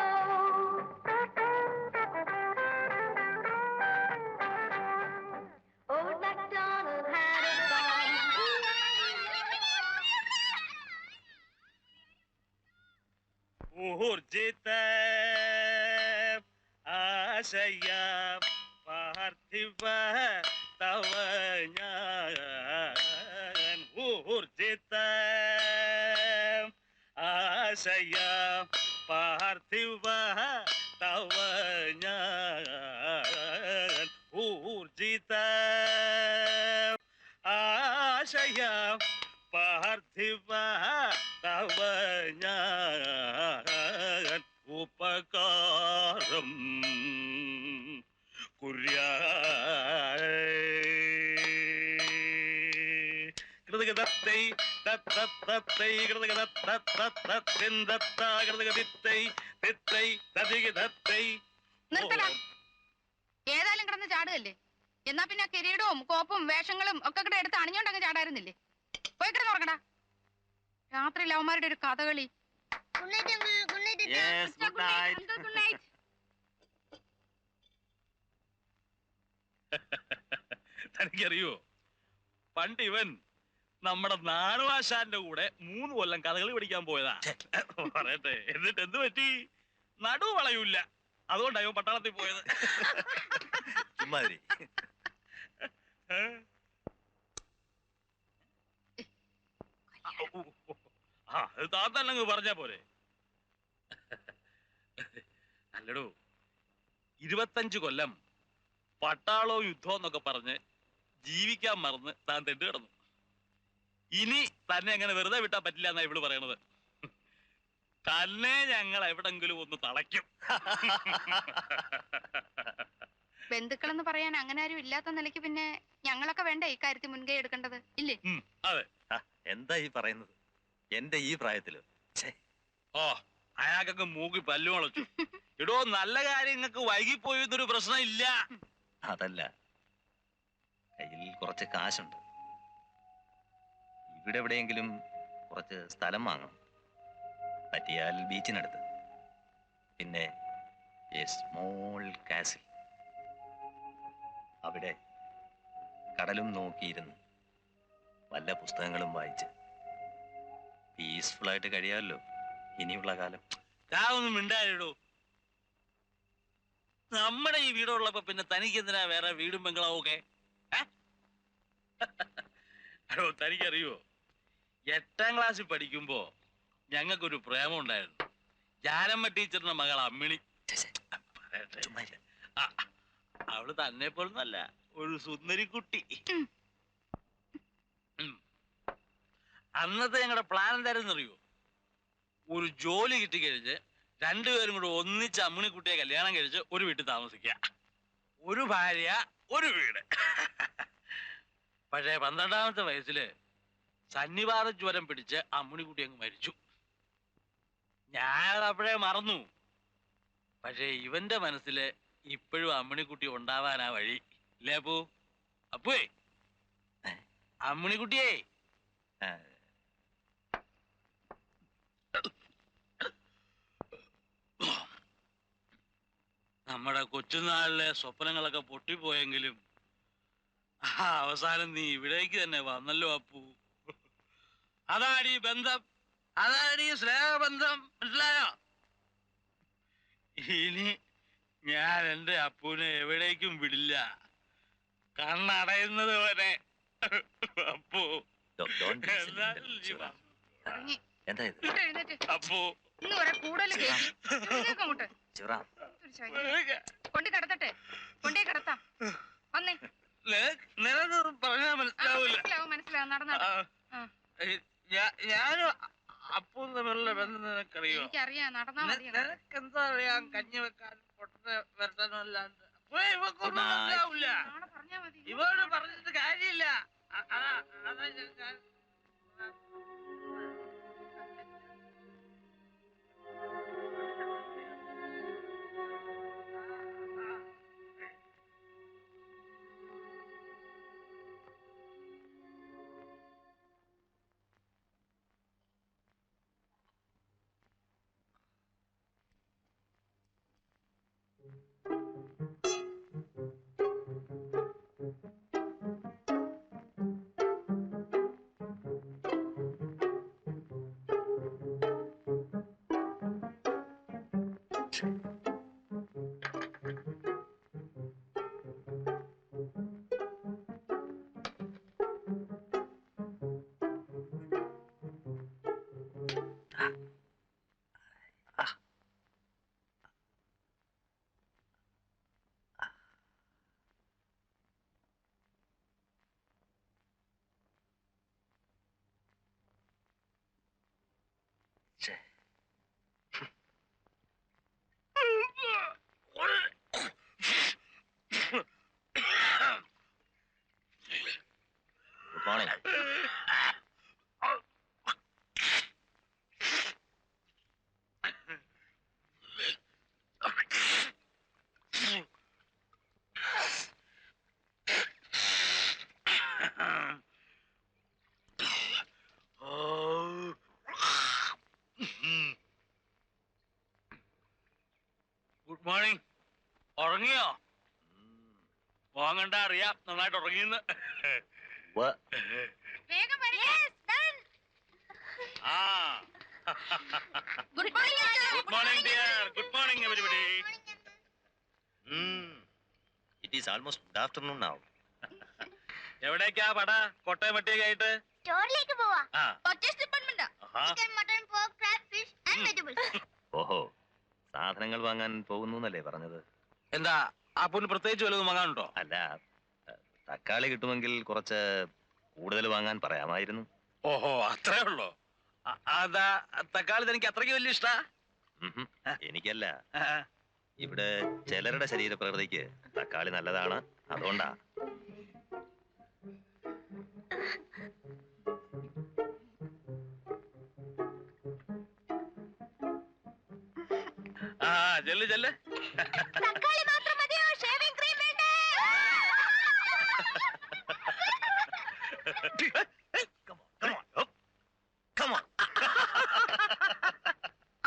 Old MacDonald had a farm. ഊർജിത ആശയ പാർത്ഥിവ തവ ഞാൻ. ഊർജിത ആശയ പാർത്ഥിവ തവ ഞാൻ. ഊർജിത ആശയ പാർത്ഥിവ തവ ഞാൻ. ഉപകാരം കുര്യാ ദത്തൈ ദത്തൈ കൃതക ദത്തൈ ദിത്തൈ ദതിക ദത്തൈ. നിർത്തടാ. ഏതായാലും കിടന്ന് ചാടുകല്ലേ? എന്നാ പിന്നെ കിരീടവും കോപ്പും വേഷങ്ങളും ഒക്കെ കൂടെ എടുത്ത് അണിഞ്ഞോണ്ടങ്ങ് ചാടായിരുന്നില്ലേ? പോയി കിടന്ന് ഉറങ്ങടാ. രാത്രി ലവന്മാരുടെ ഒരു Kathakali. Yes, good night. Good night. തനിക്കറിയോ, പണ്ട് ഇവൻ നമ്മുടെ നാണുവാശാന്റെ കൂടെ 3 കൊല്ലം കഥകളി പഠിക്കാൻ പോയതാ. പറയട്ടെ, എന്നിട്ട് എന്ത് പറ്റി? നടു വളയൂല്ല. അതുകൊണ്ടായോ പട്ടാളത്തിൽ പോയത്. ചുമ്മാതിരി. അത് താത്തല്ലങ്ങ് പറഞ്ഞാ പോരെ. അല്ലടോ, 25 കൊല്ലം പട്ടാളവും യുദ്ധവും എന്നൊക്കെ പറഞ്ഞ് ജീവിക്കാൻ മറന്ന് താൻ തെണ്ടു കിടന്നു. ഇനി തന്നെ അങ്ങനെ വെറുതെ വിട്ടാ പറ്റില്ല എന്നാ ഇവള് പറയണത്. തന്നെ ഞങ്ങൾ എവിടെങ്കിലും ഒന്ന് തളയ്ക്കും. ബന്ധുക്കളെന്ന് പറയാൻ അങ്ങനെ ആരും ഇല്ലാത്ത നിലയ്ക്ക് പിന്നെ ഞങ്ങളൊക്കെ വേണ്ടേ ഇക്കാര്യത്തിൽ മുൻകൈ എടുക്കേണ്ടത്, ഇല്ലേ? അതെ. എന്താ ഈ പറയുന്നത്? എന്റെ ഈ പ്രായത്തില് ഓ, അയാൾക്കൊക്കെ മൂക്കി പല്ലു മുളച്ചു. ഇടോ, നല്ല കാര്യങ്ങൾക്ക് വൈകിപ്പോയെന്നൊരു പ്രശ്നം ഇല്ല. അതല്ല, കയ്യിൽ കുറച്ച് കാശുണ്ട്. ഇവിടെ എവിടെയെങ്കിലും കുറച്ച് സ്ഥലം വാങ്ങണം. പറ്റിയാൽ ബീച്ചിനടുത്ത്. പിന്നെ എ സ്മോൾ കാസിൽ. അവിടെ കടലും നോക്കിയിരുന്ന് വല്ല പുസ്തകങ്ങളും വായിച്ച് പീസ്ഫുൾ ആയിട്ട് കഴിയാമല്ലോ ഇനിയുള്ള കാലം. ഒന്നും മിണ്ടായിടോ. നമ്മുടെ ഈ വീടുള്ളപ്പോ പിന്നെ തനിക്ക് എന്തിനാ വേറെ വീടും ബംഗ്ലാവും ഒക്കെ? അടോ, തനിക്കറിയോ, 8ാം ക്ലാസ്സിൽ പഠിക്കുമ്പോ ഞങ്ങൾക്കൊരു പ്രേമം ഉണ്ടായിരുന്നു. ജാനമ്മ ടീച്ചറിന്റെ മകൾ അമ്മിണി. പറയട്ടെ, അവള് തന്നെ പോലൊന്നല്ല, ഒരു സുന്ദരിക്കുട്ടി. അന്നത്തെ ഞങ്ങളുടെ പ്ലാൻ എന്തായിരുന്നു അറിയോ? ഒരു ജോലി കിട്ടിക്കഴിഞ്ഞ് 2 പേരും കൂടെ ഒന്നിച്ച് അമ്മിണിക്കുട്ടിയെ കല്യാണം കഴിച്ച് ഒരു വീട്ടിൽ താമസിക്കുക. ഒരു ഭാര്യ, ഒരു വീട്. പക്ഷേ 12ാമത്തെ വയസ്സില് സന്നിപാത ജ്വരം പിടിച്ച് അമ്മിണിക്കുട്ടി അങ്ങ് മരിച്ചു. ഞാൻ അപ്പോഴേ മറന്നു. പക്ഷേ ഇവന്റെ മനസ്സില് ഇപ്പോഴും അമ്മിണിക്കുട്ടി ഉണ്ടാവാനാ വഴി. ഇല്ലേ അപ്പു? അപ്പുവേ, അമ്മിണിക്കുട്ടിയേ, നമ്മുടെ കൊച്ചുനാളിലെ സ്വപ്നങ്ങളൊക്കെ പൊട്ടിപ്പോയെങ്കിലും അവസാനം നീ ഇവിടേക്ക് തന്നെ വന്നല്ലോ അപ്പു. അതാണീ ബന്ധം, അതാണീ സ്നേഹബന്ധം, മനസ്സിലായോ? ഇനി ഞാൻ എന്റെ അപ്പുവിനെ എവിടേക്കും വിടില്ല, കണ്ണടയുന്നത് വരെ. അപ്പു, എന്താ ഇത്? അപ്പു, ഇന്ന് വരെ കൂടുതൽ അങ്ങോട്ട് ശിവറാം, കൊണ്ട് കിടത്തട്ടെ, കൊണ്ടേ കിടത്താം. വന്നേ. നിനക്ക് പറഞ്ഞാൽ മനസ്സിലാവൂല. മനസ്സിലാവും. നടന്നാ ഞാനും അപ്പും തമ്മിലുള്ള ബന്ധം നിനക്കറിയോ? എനിക്കറിയാം. നടന്നാ മതി. നിനക്ക് എന്താ അറിയാം? കഞ്ഞി വെക്കാനും പൊട്ടനെ വരട്ടാനും അല്ലാണ്ട് ഇവക്കൊന്നും മനസ്സിലാവൂല. പറഞ്ഞാ മതി. ഇവരോട് പറഞ്ഞിട്ട് കാര്യമില്ല. അതാ ഞാൻ പോങ്ങണ്ട, അറിയാം നന്നായിട്ട് ഉറങ്ങിന്ന്. വ- വേഗം വരൂ. ആ good morning good morning dear, good morning everybody. It is almost good afternoon now. എവിടേക്കാ പട കൊട്ടയം വട്ടിയൊക്കെ ആയിട്ട്? സ്റ്റോറിലേക്ക് പോവാ. ആ purchase department. Aaha. Chicken, mutton, pork, crab, fish and vegetables. ഓഹോ, സാധനങ്ങൾ വാങ്ങാൻ പോകുന്നു എന്നല്ലേ പറഞ്ഞത്? എന്താ അപ്പൂന് പ്രത്യേകിച്ച് വല്ലതും വാങ്ങാനുണ്ടോ? അല്ല, തക്കാളി കിട്ടുമെങ്കിൽ കുറച്ച് കൂടുതൽ വാങ്ങാൻ പറയാമായിരുന്നു. ഓഹോ, അത്രേ ഉള്ളോ? അതാ തക്കാളി തനിക്ക് അത്രയ്ക്ക് വലിയ ഇഷ്ടാ? ഉഹും, എനിക്കല്ല. ഇവിടെ ചിലരുടെ ശരീരപ്രകൃതിക്ക് തക്കാളി നല്ലതാണ്, അതുകൊണ്ടാ. ആ ചെല്ല് ചെല്ല്. തക്കാളി മാത്രം മതിയോ? ഷേവിംഗ് ക്രീം വേണ്ടേ?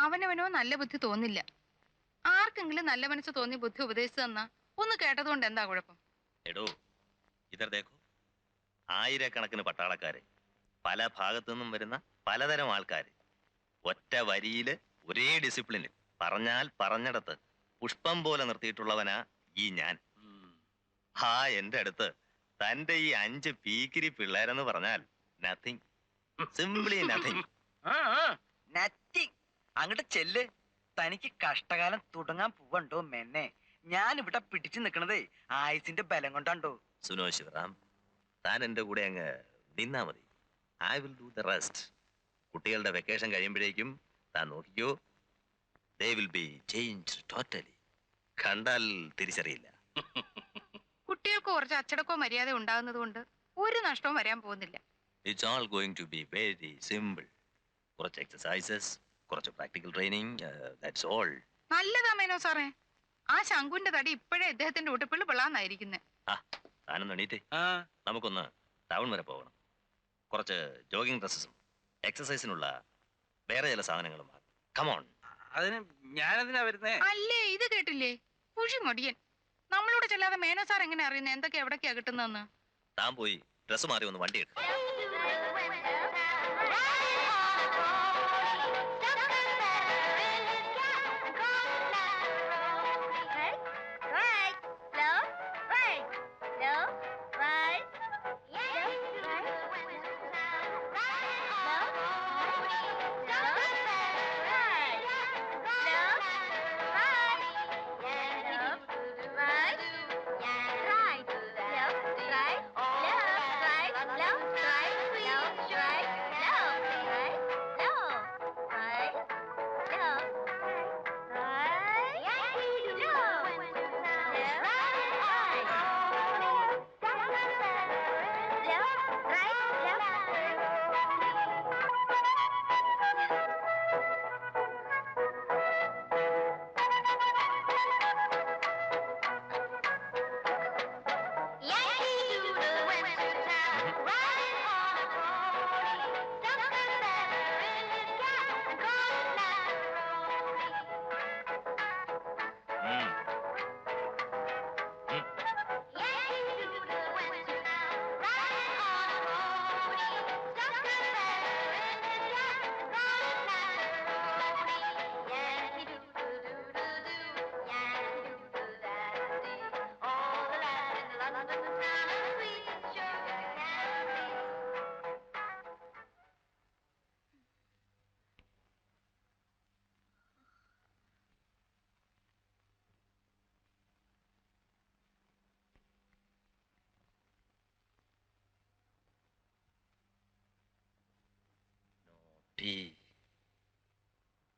അവനവനോ നല്ല ബുദ്ധി തോന്നില്ല. ആർക്കെങ്കിലും നല്ല മനസ്സ് തോന്നി ബുദ്ധി ഉപദേശിച്ചു തന്നാ ഒന്ന് കേട്ടതുകൊണ്ട് എന്താ കുഴപ്പം? എടോ, ഇതർ ദേഖോ, ആയിരക്കണക്കിന് പട്ടാളക്കാര്, പല ഭാഗത്തു നിന്നും വരുന്ന പലതരം ആൾക്കാര്, ഒറ്റ വരിയില് ഒരേ ഡിസിപ്ലിനിൽ പറഞ്ഞാൽ പറഞ്ഞിടത്ത് പുഷ്പം പോലെ നിർത്തിയിട്ടുള്ളവനാ ഈ ഞാൻ. ആ എന്റെ അടുത്ത് തന്റെ ഈ 5 പീക്കിരി പിള്ളേരെന്ന് പറഞ്ഞാൽ നത്തിങ്, സിംപ്ലി നത്തിങ്. നത്തി അങ്ങോട്ട് ചെല്ല്. തനിക്ക് കഷ്ടകാലം തുടങ്ങാൻ പോവണ്ടോ മെന്നെ? ഞാൻ ഇവിടെ പിടിച്ചു നിക്കണതേ ആയുസിന്റെ ബലം കൊണ്ടാണ്ടോ. സുനോ ശിവറാം, താൻ എന്റെ കൂടെ അങ്ങ് നിന്നാ മതി. I will do the rest. കുട്ടികളുടെ വെക്കേഷൻ കഴിയുമ്പോഴേക്കും താൻ നോക്കിക്കോ, they will be change totally. കണ്ടാൽ തിരിച്ചറിയില്ല. കുട്ടികൾക്ക് കുറച്ച് അച്ചടക്കോ മര്യാദ ഉണ്ടാകുന്നത് കൊണ്ട് ഒരു നഷ്ടവും വരാൻ പോകുന്നില്ല. It's all going to be very simple. കുറച്ച് എക്സസൈസസ്, കുറച്ച് പ്രാക്ടിക്കൽ ട്രെയിനിങ്, ദാറ്റ്സ് ഓൾ. നല്ലതാ മേനോ സാറേ. ആ ശങ്കുന്റെ തടി ഇപ്പോഴേ ഇദ്ദേഹത്തിന്റെ ഉടുപ്പിള്ളി പിള്ളാന്നായിരിക്കുന്നേ. ആ, താനൊന്ന് എണീറ്റേ. ആ നമുക്കൊന്ന് ടൗൺ വരെ പോകണം. കുറച്ച് ജോഗിങ് ഡ്രസ്സസും എക്സസൈസിനുള്ള വേറെ ചില സാധനങ്ങളും. കമോൺ. അതിന് ഞാനെന്തിനാ വരുന്നേ? അല്ലേ, ഇത് കേട്ടില്ലേ? കുഴി മടിയൻ. നമ്മളോട് ചെല്ലാതെ മേനോ സാർ എങ്ങനെ അറിയുന്നത് എന്തൊക്കെ എവിടൊക്കെയാ കിട്ടുന്നതെന്ന്? താൻ പോയി ഡ്രസ്സ് മാറി ഒന്ന് വണ്ടി എടുക്കും.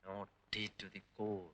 Naughty to the core.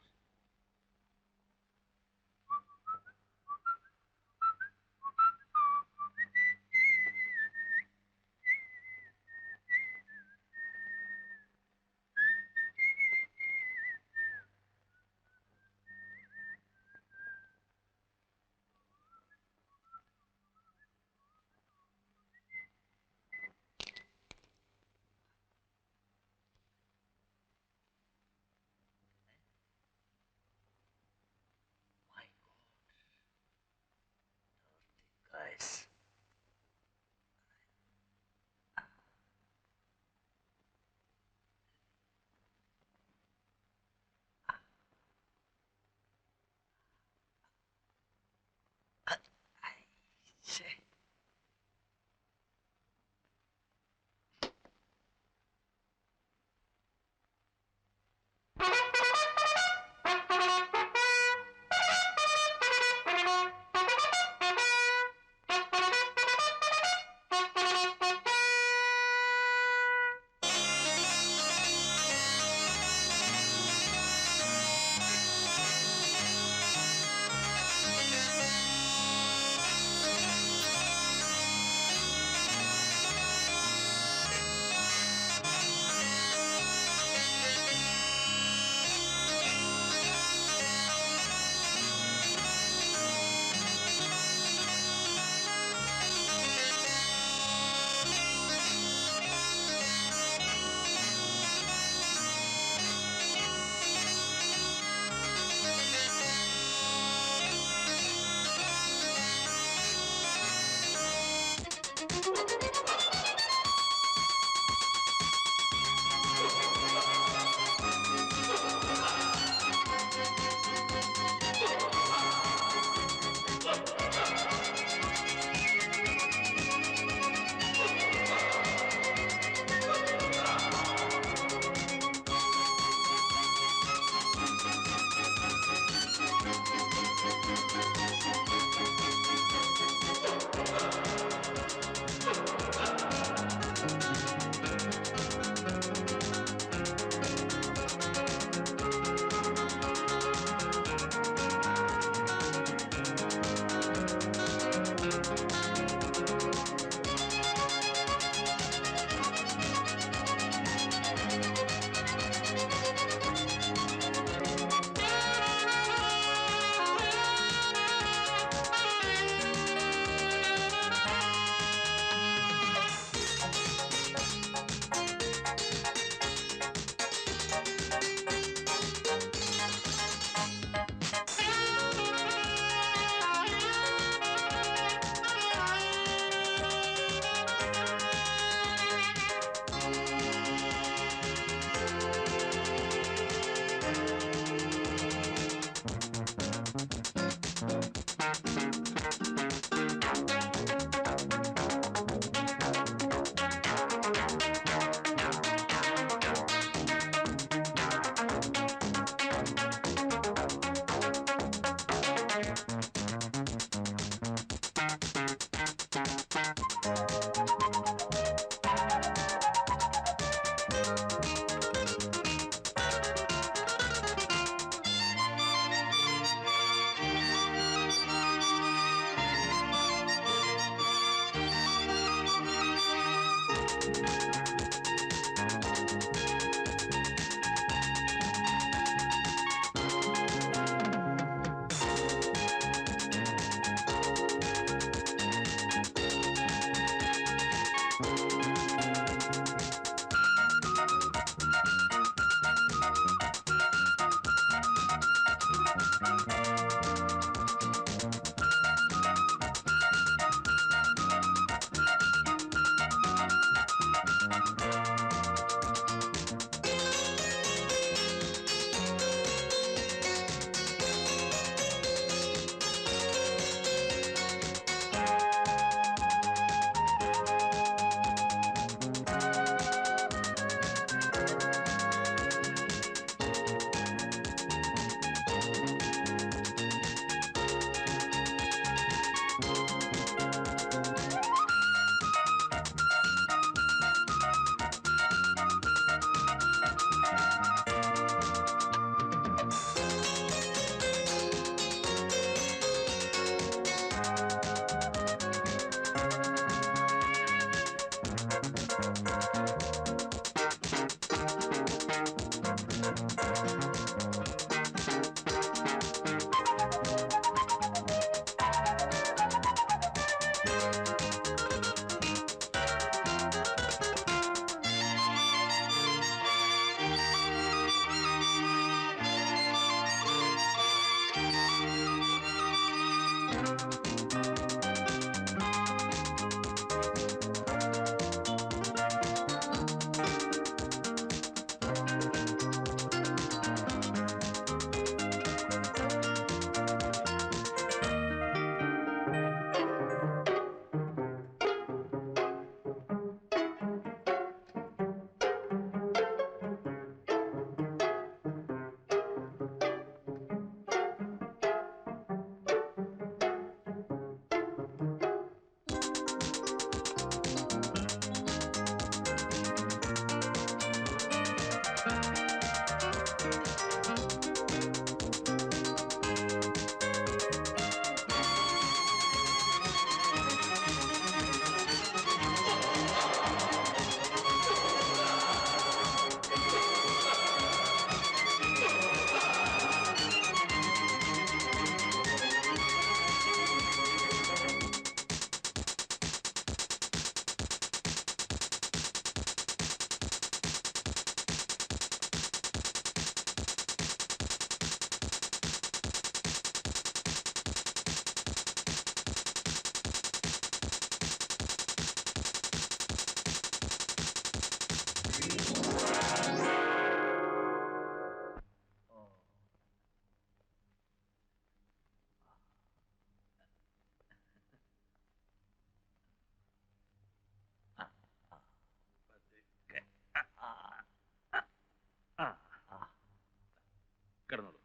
കിടന്നോളൂ.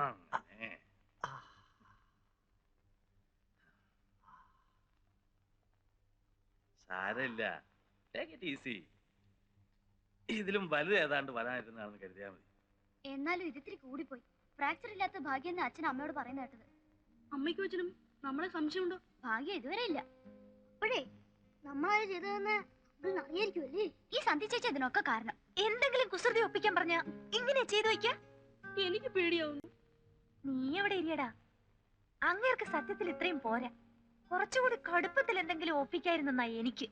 അങ്ങനെ. സാരമില്ല, ടേക്ക് ഇറ്റ് ഈസി. ഇതിലും വലുത് ഏതാണ്ട് വരാനിരുന്നാണെന്ന് കരുതിയാൽ മതി. എന്നാലും ഇതിത്തിരി കൂടിപ്പോയി. ഫ്രാക്ചർ ഇല്ലാത്ത ഭാഗ്യം എന്ന് അച്ഛൻ അമ്മയോട് പറയുന്ന കേട്ടത്. അമ്മയ്ക്കും അച്ഛനും നമ്മളെ സംശയമുണ്ടോ? ഭാഗ്യം ഇതുവരെ ഇല്ല. അപ്പോഴേ നമ്മളത് ചെയ്തതെന്ന് അറിയായിരിക്കുമല്ലേ ഈ സന്ധി ചേച്ചി ഇതിനൊക്കെ കാരണം. എന്തെങ്കിലും കുസൃതി ഒപ്പിക്കാൻ പറഞ്ഞ ഇങ്ങനെ ചെയ്തു വയ്ക്കാ? എനിക്ക് പേടിയാവുന്നു. നീ എവിടെ ഇരിയടാ? അങ്ങേർക്ക് സത്യത്തിൽ ഇത്രയും പോരാ. കുറച്ചുകൂടി കടുപ്പത്തിൽ എന്തെങ്കിലും ഒപ്പിക്കായിരുന്നാ എനിക്ക്.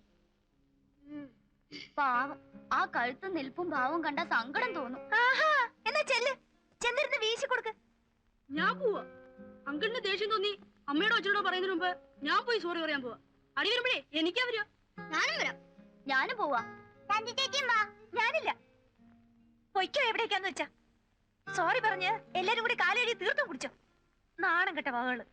പാവം ആ കഴുത്തും നിൽപ്പും ഭാവവും കണ്ട സങ്കടം തോന്നും. ആഹാ, എന്നാ ചെല്ല്, ചെന്നിരുന്ന് വീശി കൊടുക്ക്. ഞാൻ പോവാ. അങ്കിളിന് ദേഷ്യം തോന്നി അമ്മയോടോ അച്ഛനോടോ പറയുന്നതിന് മുമ്പ് ഞാൻ പോയി സോറി പറയാൻ പോവാ. അടി വരുമ്പോഴേ എനിക്കാ വരിക. ഞാനും വരാം. ഞാനും പോവാ. ഞാനില്ല. പൊയ്ക്കോ എവിടേക്കാന്ന് വെച്ചാ. സോറി പറഞ്ഞ് എല്ലാരും കൂടി കാലെഴുതി തീർത്തും കുടിച്ചോ. നാണം കെട്ട വകകള്.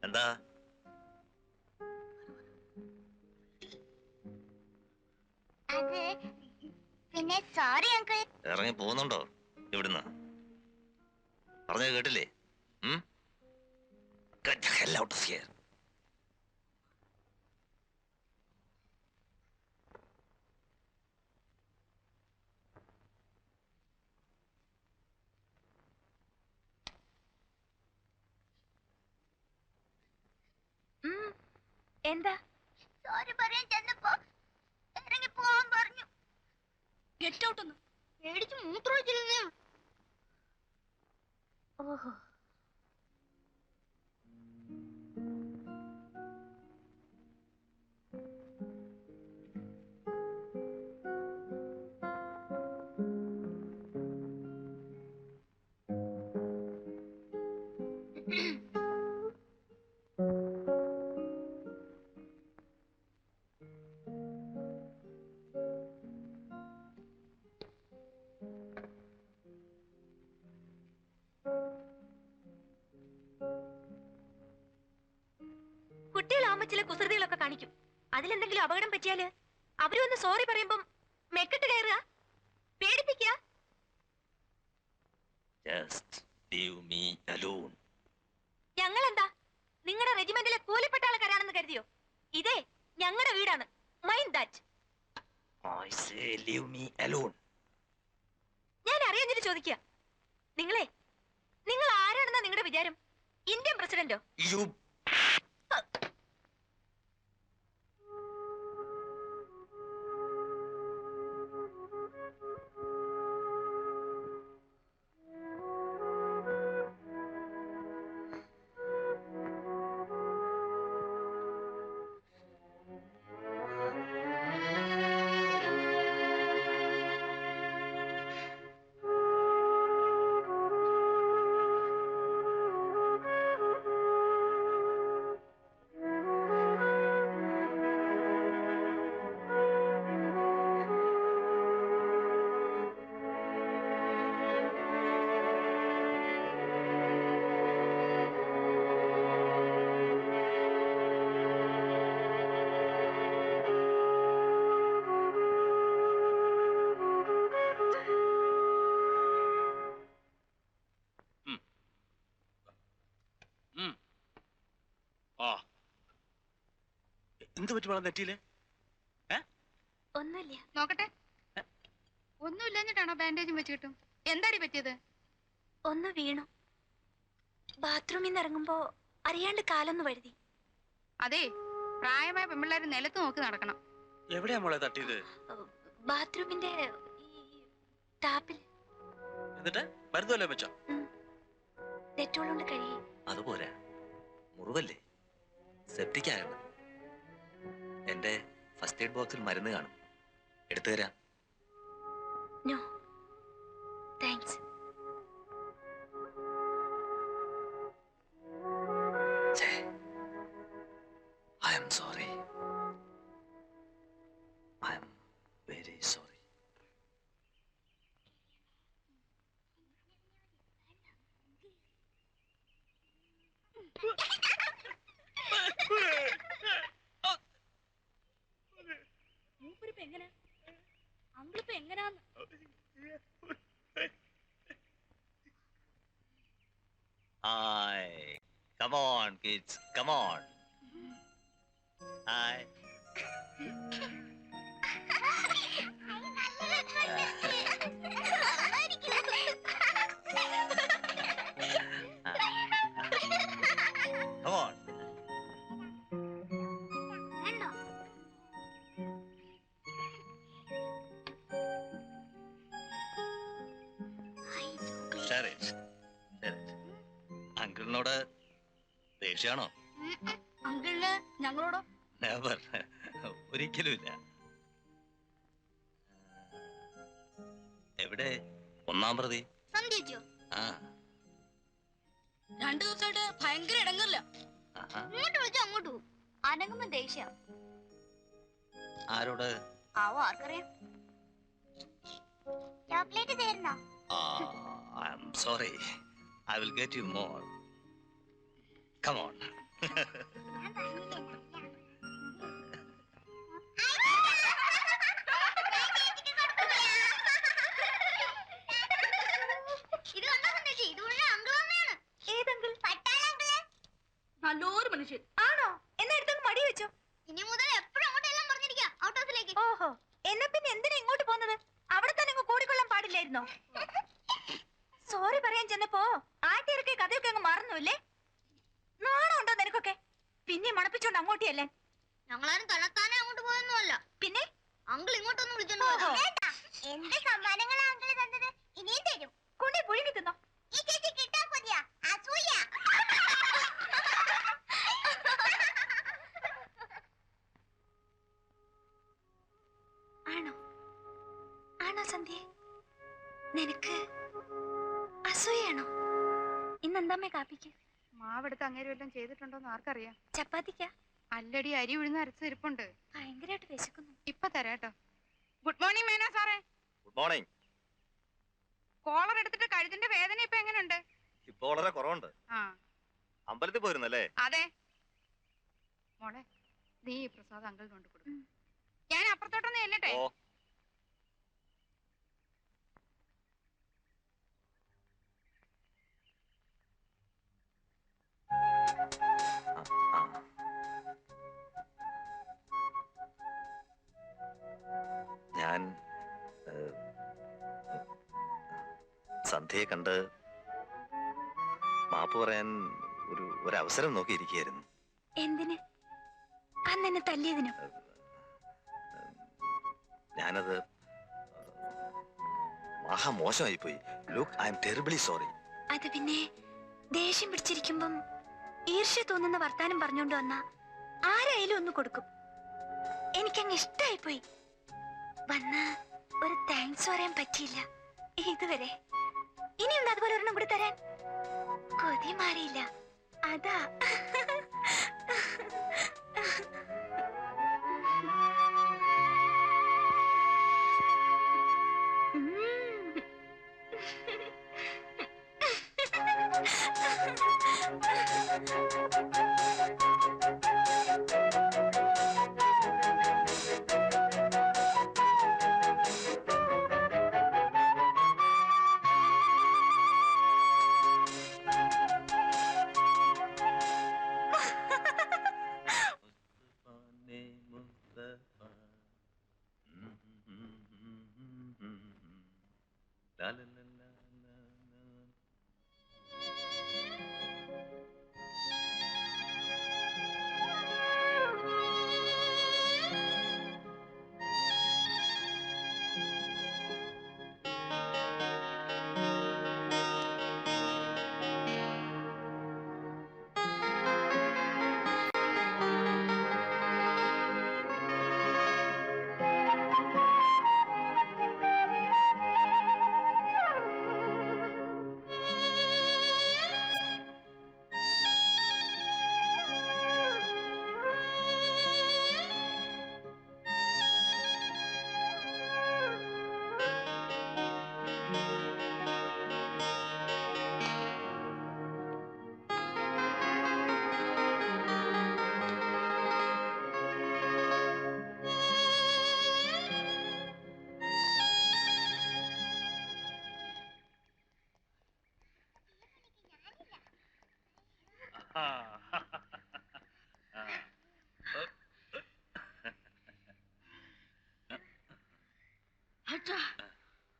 എന്താ പിന്നെ സോറി അങ്കിൾ. ഇറങ്ങി പോകുന്നുണ്ടോ ഇവിടുന്ന്? പറഞ്ഞത് കേട്ടില്ലേ? Get the hell out of here. എന്താ? സോറി പറയാൻ ചെന്നപ്പോ ഇറങ്ങി പോവാൻ പറഞ്ഞു. ഗെറ്റ് ഔട്ട് ഒന്ന് പേടിച്ച് മൂത്രമൊഴിച്ചിരുന്നേ. ഓഹോ, കുട്ടികളാവുമ്പോ ചില കുസൃതികളൊക്കെ കാണിക്കും. അതിലെന്തെങ്കിലും അപകടം പറ്റിയാല് അവരൊന്ന് സോറി പറയുമ്പം മെക്കിട്ട് കയറുക, പേടിപ്പിക്കുക. Just leave me alone. ഞങ്ങളെന്താ നിങ്ങളുടെ റെജിമെന്റിലെ കൂലിപ്പെട്ട ആൾക്കാരാണെന്ന് കരുതിയോ? ഇതേ ഞങ്ങളുടെ വീടാണ്. Mind that. I say leave me alone. ഞാൻ അറിയാഞ്ഞിട്ട് ചോദിക്കുക. നിങ്ങൾ ആരാണെന്നാ നിങ്ങളുടെ വിചാരം? ഇന്ത്യൻ പ്രസിഡന്റോ? You ആ എന്ത് പറ്റി വേണം നെറ്റിയില്? ഒന്നുമില്ല. നോക്കട്ടെ. ഒന്നുമില്ലഞ്ഞിട്ടാണോ ബാൻഡേജും വെച്ച് കിട്ടും? എന്താടി പറ്റിയത്? ഒന്ന് വീണു. ബാത്റൂമിൽ നിന്ന് ഇറങ്ങുമ്പോ അറിയാണ്ട് കാലൊന്ന് വഴുതി. അതെ, പ്രായമായ പെൺപിള്ളേര് നിലത്ത് നോക്കി നടക്കണം. എവിടെയാ മോളെ തട്ടിയത്? ബാത്റൂമിന്റെ ടാപ്പിൽ. എന്നിട്ട് മരുന്നല്ലേ വെച്ചോ? ഡെറ്റോൾ കൊണ്ട് കഴുകി. അതുപോരാ, മുറിവല്ലേ, സെപ്റ്റിക് ആകണം. എന്റെ ഫസ്റ്റ് എയ്ഡ് ബോക്സിൽ മരുന്ന് കാണും, എടുത്തു തരാം. No thanks. I am sorry. I am very sorry. മൂപ്പരിപ്പ എങ്ങനെ? അങ്കിളിപ്പ എങ്ങനാന്ന്? Hi. Come on, kids. Come on. Hi. Come on. Share it. Share it. അങ്കിളിനോട് ദേഷ്യാണോ? അങ്കിളിന് ഞങ്ങളോടോ? നെവർ. ഒരിക്കലുമില്ല. എവിടെ ഒന്നാം പ്രതി? സന്ധ്യച്ചോ? ആ. 2 ദിവസമായിട്ട് ഭയങ്കര ഇടങ്ങല്ല. ആഹാ. ഇങ്ങോട്ട് വിളിച്ചാ അങ്ങോട്ട് പോകും. അനങ്ങുമ്പോ ദേഷ്യ. ആരോട്? ആവോ ആർക്കറിയാം. Chocolate തരുന്നോ? I am sorry. I will get you more. Come on. നല്ലൊരു മനുഷ്യൻ ആണോ? എന്നാ എടുത്തൊന്ന് മടി വെച്ചോ. ഇനി മുതൽ എപ്പോഴും അങ്ങോട്ടെല്ലാം പറഞ്ഞിരിക്കാം ഔട്ട് ഹൗസിലേക്ക്. ഓഹോ, എന്നാ പിന്നെ എന്തിനാ ഇങ്ങോട്ട് പോകുന്നത്? അവിടെ തന്നെ അങ്ങ് കൂടിക്കൊള്ളാൻ പാടില്ലായിരുന്നോ? സോറി പറയാൻ ചെന്നപ്പോ ആട്ടിയിറക്കിയ കഥയൊക്കെ അങ്ങ് മറന്നുല്ലേ? നാണം ഉണ്ടോ നിനക്കൊക്കെ? പിന്നെ മണപ്പിച്ചോണ്ട് അങ്ങോട്ടിയല്ലേ? ഞങ്ങളാരും തലത്താനെ അങ്ങോട്ട് പോയൊന്നുമല്ല. പിന്നെ അങ്കിൾ ഇങ്ങോട്ടൊന്നും വിളിച്ചോണ്ട് എന്റെ സമ്മാനങ്ങളാ അങ്കിൾ തന്നത്. ഇനിയും തരും. കൊണ്ടേ പുഴുങ്ങി തിന്നോ. ഈ ചേച്ചി കിട്ടാൻ കൊതിയാ, അസൂയ. ആണോ? ആണോ സന്ധ്യ? നിനക്ക് അസൂയാണോ? ഇന്നെന്താമ്മേ കാപ്പിക്ക്? മാവെടുത്ത് അങ്ങേരും എല്ലാം ചെയ്തിട്ടുണ്ടോന്ന് ആർക്കറിയാം? ചപ്പാത്തിക്കാ? അല്ലടി, അരി ഉഴുന്ന് അരച്ചിരിപ്പുണ്ട്. ഭയങ്കരമായിട്ട് വിശക്കുന്നു. ഇപ്പൊ തരാട്ടോ. ഗുഡ് മോർണിംഗ് മേനോ സാറേ. Good morning. കോളർ എടുത്തിട്ട് കഴുത്തിന്റെ വേദന ഇപ്പൊ എങ്ങനെയുണ്ട്? ഇപ്പൊ വളരെ കുറവുണ്ട്. ആ, അമ്പലത്തിൽ പോയിരുന്നല്ലേ? അതെ. മോളെ, നീ ഈ പ്രസാദ് അങ്കിളിന് കൊണ്ട് കൊടുക്കും. ഞാൻ അപ്പുറത്തോട്ടൊന്ന് ചെല്ലട്ടെ? ഓ. ആ, ആ. സന്ധ്യയെ കണ്ട് മാപ്പ് പറയാൻ ഒരു അവസരം നോക്കിയിരിക്കുകയായിരുന്നു. എന്തിന്? അന്ന് എന്നെ തല്ലിയതിനോ? ഞാനത് മഹാ മോശമായി പോയി. Look, I M terribly sorry. അത് പിന്നെ ദേഷ്യം പിടിച്ചിരിക്കുമ്പം ഈർഷ്യ തോന്നുന്ന വർത്താനം പറഞ്ഞുകൊണ്ട് വന്ന ആരായാലും ഒന്ന് കൊടുക്കും. എനിക്കങ്ങ് ഇഷ്ടായി പോയി. വന്ന് ഒരു താങ്ക്സ് പറയാൻ പറ്റിയില്ല ഇതുവരെ. ഇനിയുണ്ട് അതുപോലെ ഒരെണ്ണം കൂടി തരാൻ. കൊതി മാറിയില്ല, അതാ.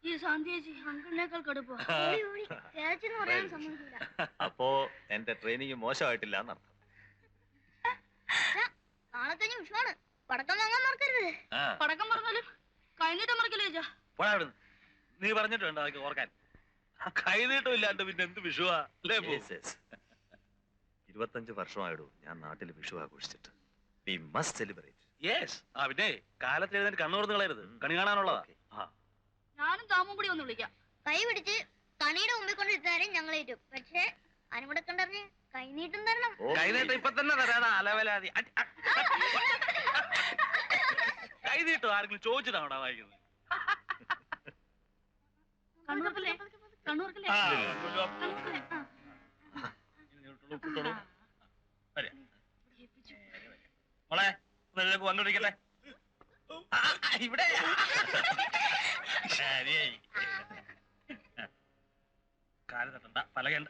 ഈ സാന്ധ്യേച്ചി അങ്കിളിനേക്കാൾ കടുപ്പോ. പറയാൻ സമ്മതിക്കില്ല. അപ്പോ എന്റെ ട്രെയിനിങ് മോശമായിട്ടില്ല എന്നർത്ഥം. നാളെ കഴിഞ്ഞ വിഷുവാണ്. പടക്കം വാങ്ങാൻ മറക്കരുത്. പടക്കം പറഞ്ഞാലും കഴിഞ്ഞിട്ട് മറക്കില്ലേ? നീ പറഞ്ഞിട്ടുണ്ട് അതൊക്കെ ഓർക്കാൻ. കൈനീട്ടം ഇല്ലാണ്ട് പിന്നെ എന്ത് വിഷുവാ അല്ലേ? 25 വർഷമായിടൂ ഞാൻ നാട്ടിൽ വിഷു ആഘോഷിച്ചിട്ട്. We must celebrate. യെസ്. ആ പിന്നെ കാലത്ത് എഴുന്നേറ്റ് കണ്ണു തുറന്ന് കളയരുത്. കണി കാണാനുള്ളതാ. ഞാനും താമും കൂടി ഒന്ന് വിളിക്കാം. കൈ പിടിച്ച് കണിയുടെ മുമ്പിൽ കൊണ്ട് ഇട്ടാരും ഞങ്ങളേറ്റു. പക്ഷേ അനുകൂടെ കണ്ടറിഞ്ഞ് കൈനീട്ടം തരണം. കൈനീട്ടം ഇപ്പൊ തന്നെ തരാതാ അലവലാതി. കൈനീട്ടം ആരെങ്കിലും ചോദിച്ചിട്ടാണോ വായിക്കുന്നത്? മോളെ വന്നോടിക്കല്ലേ ഇവിടെ. കാല് തട്ടണ്ട, പലകണ്ട.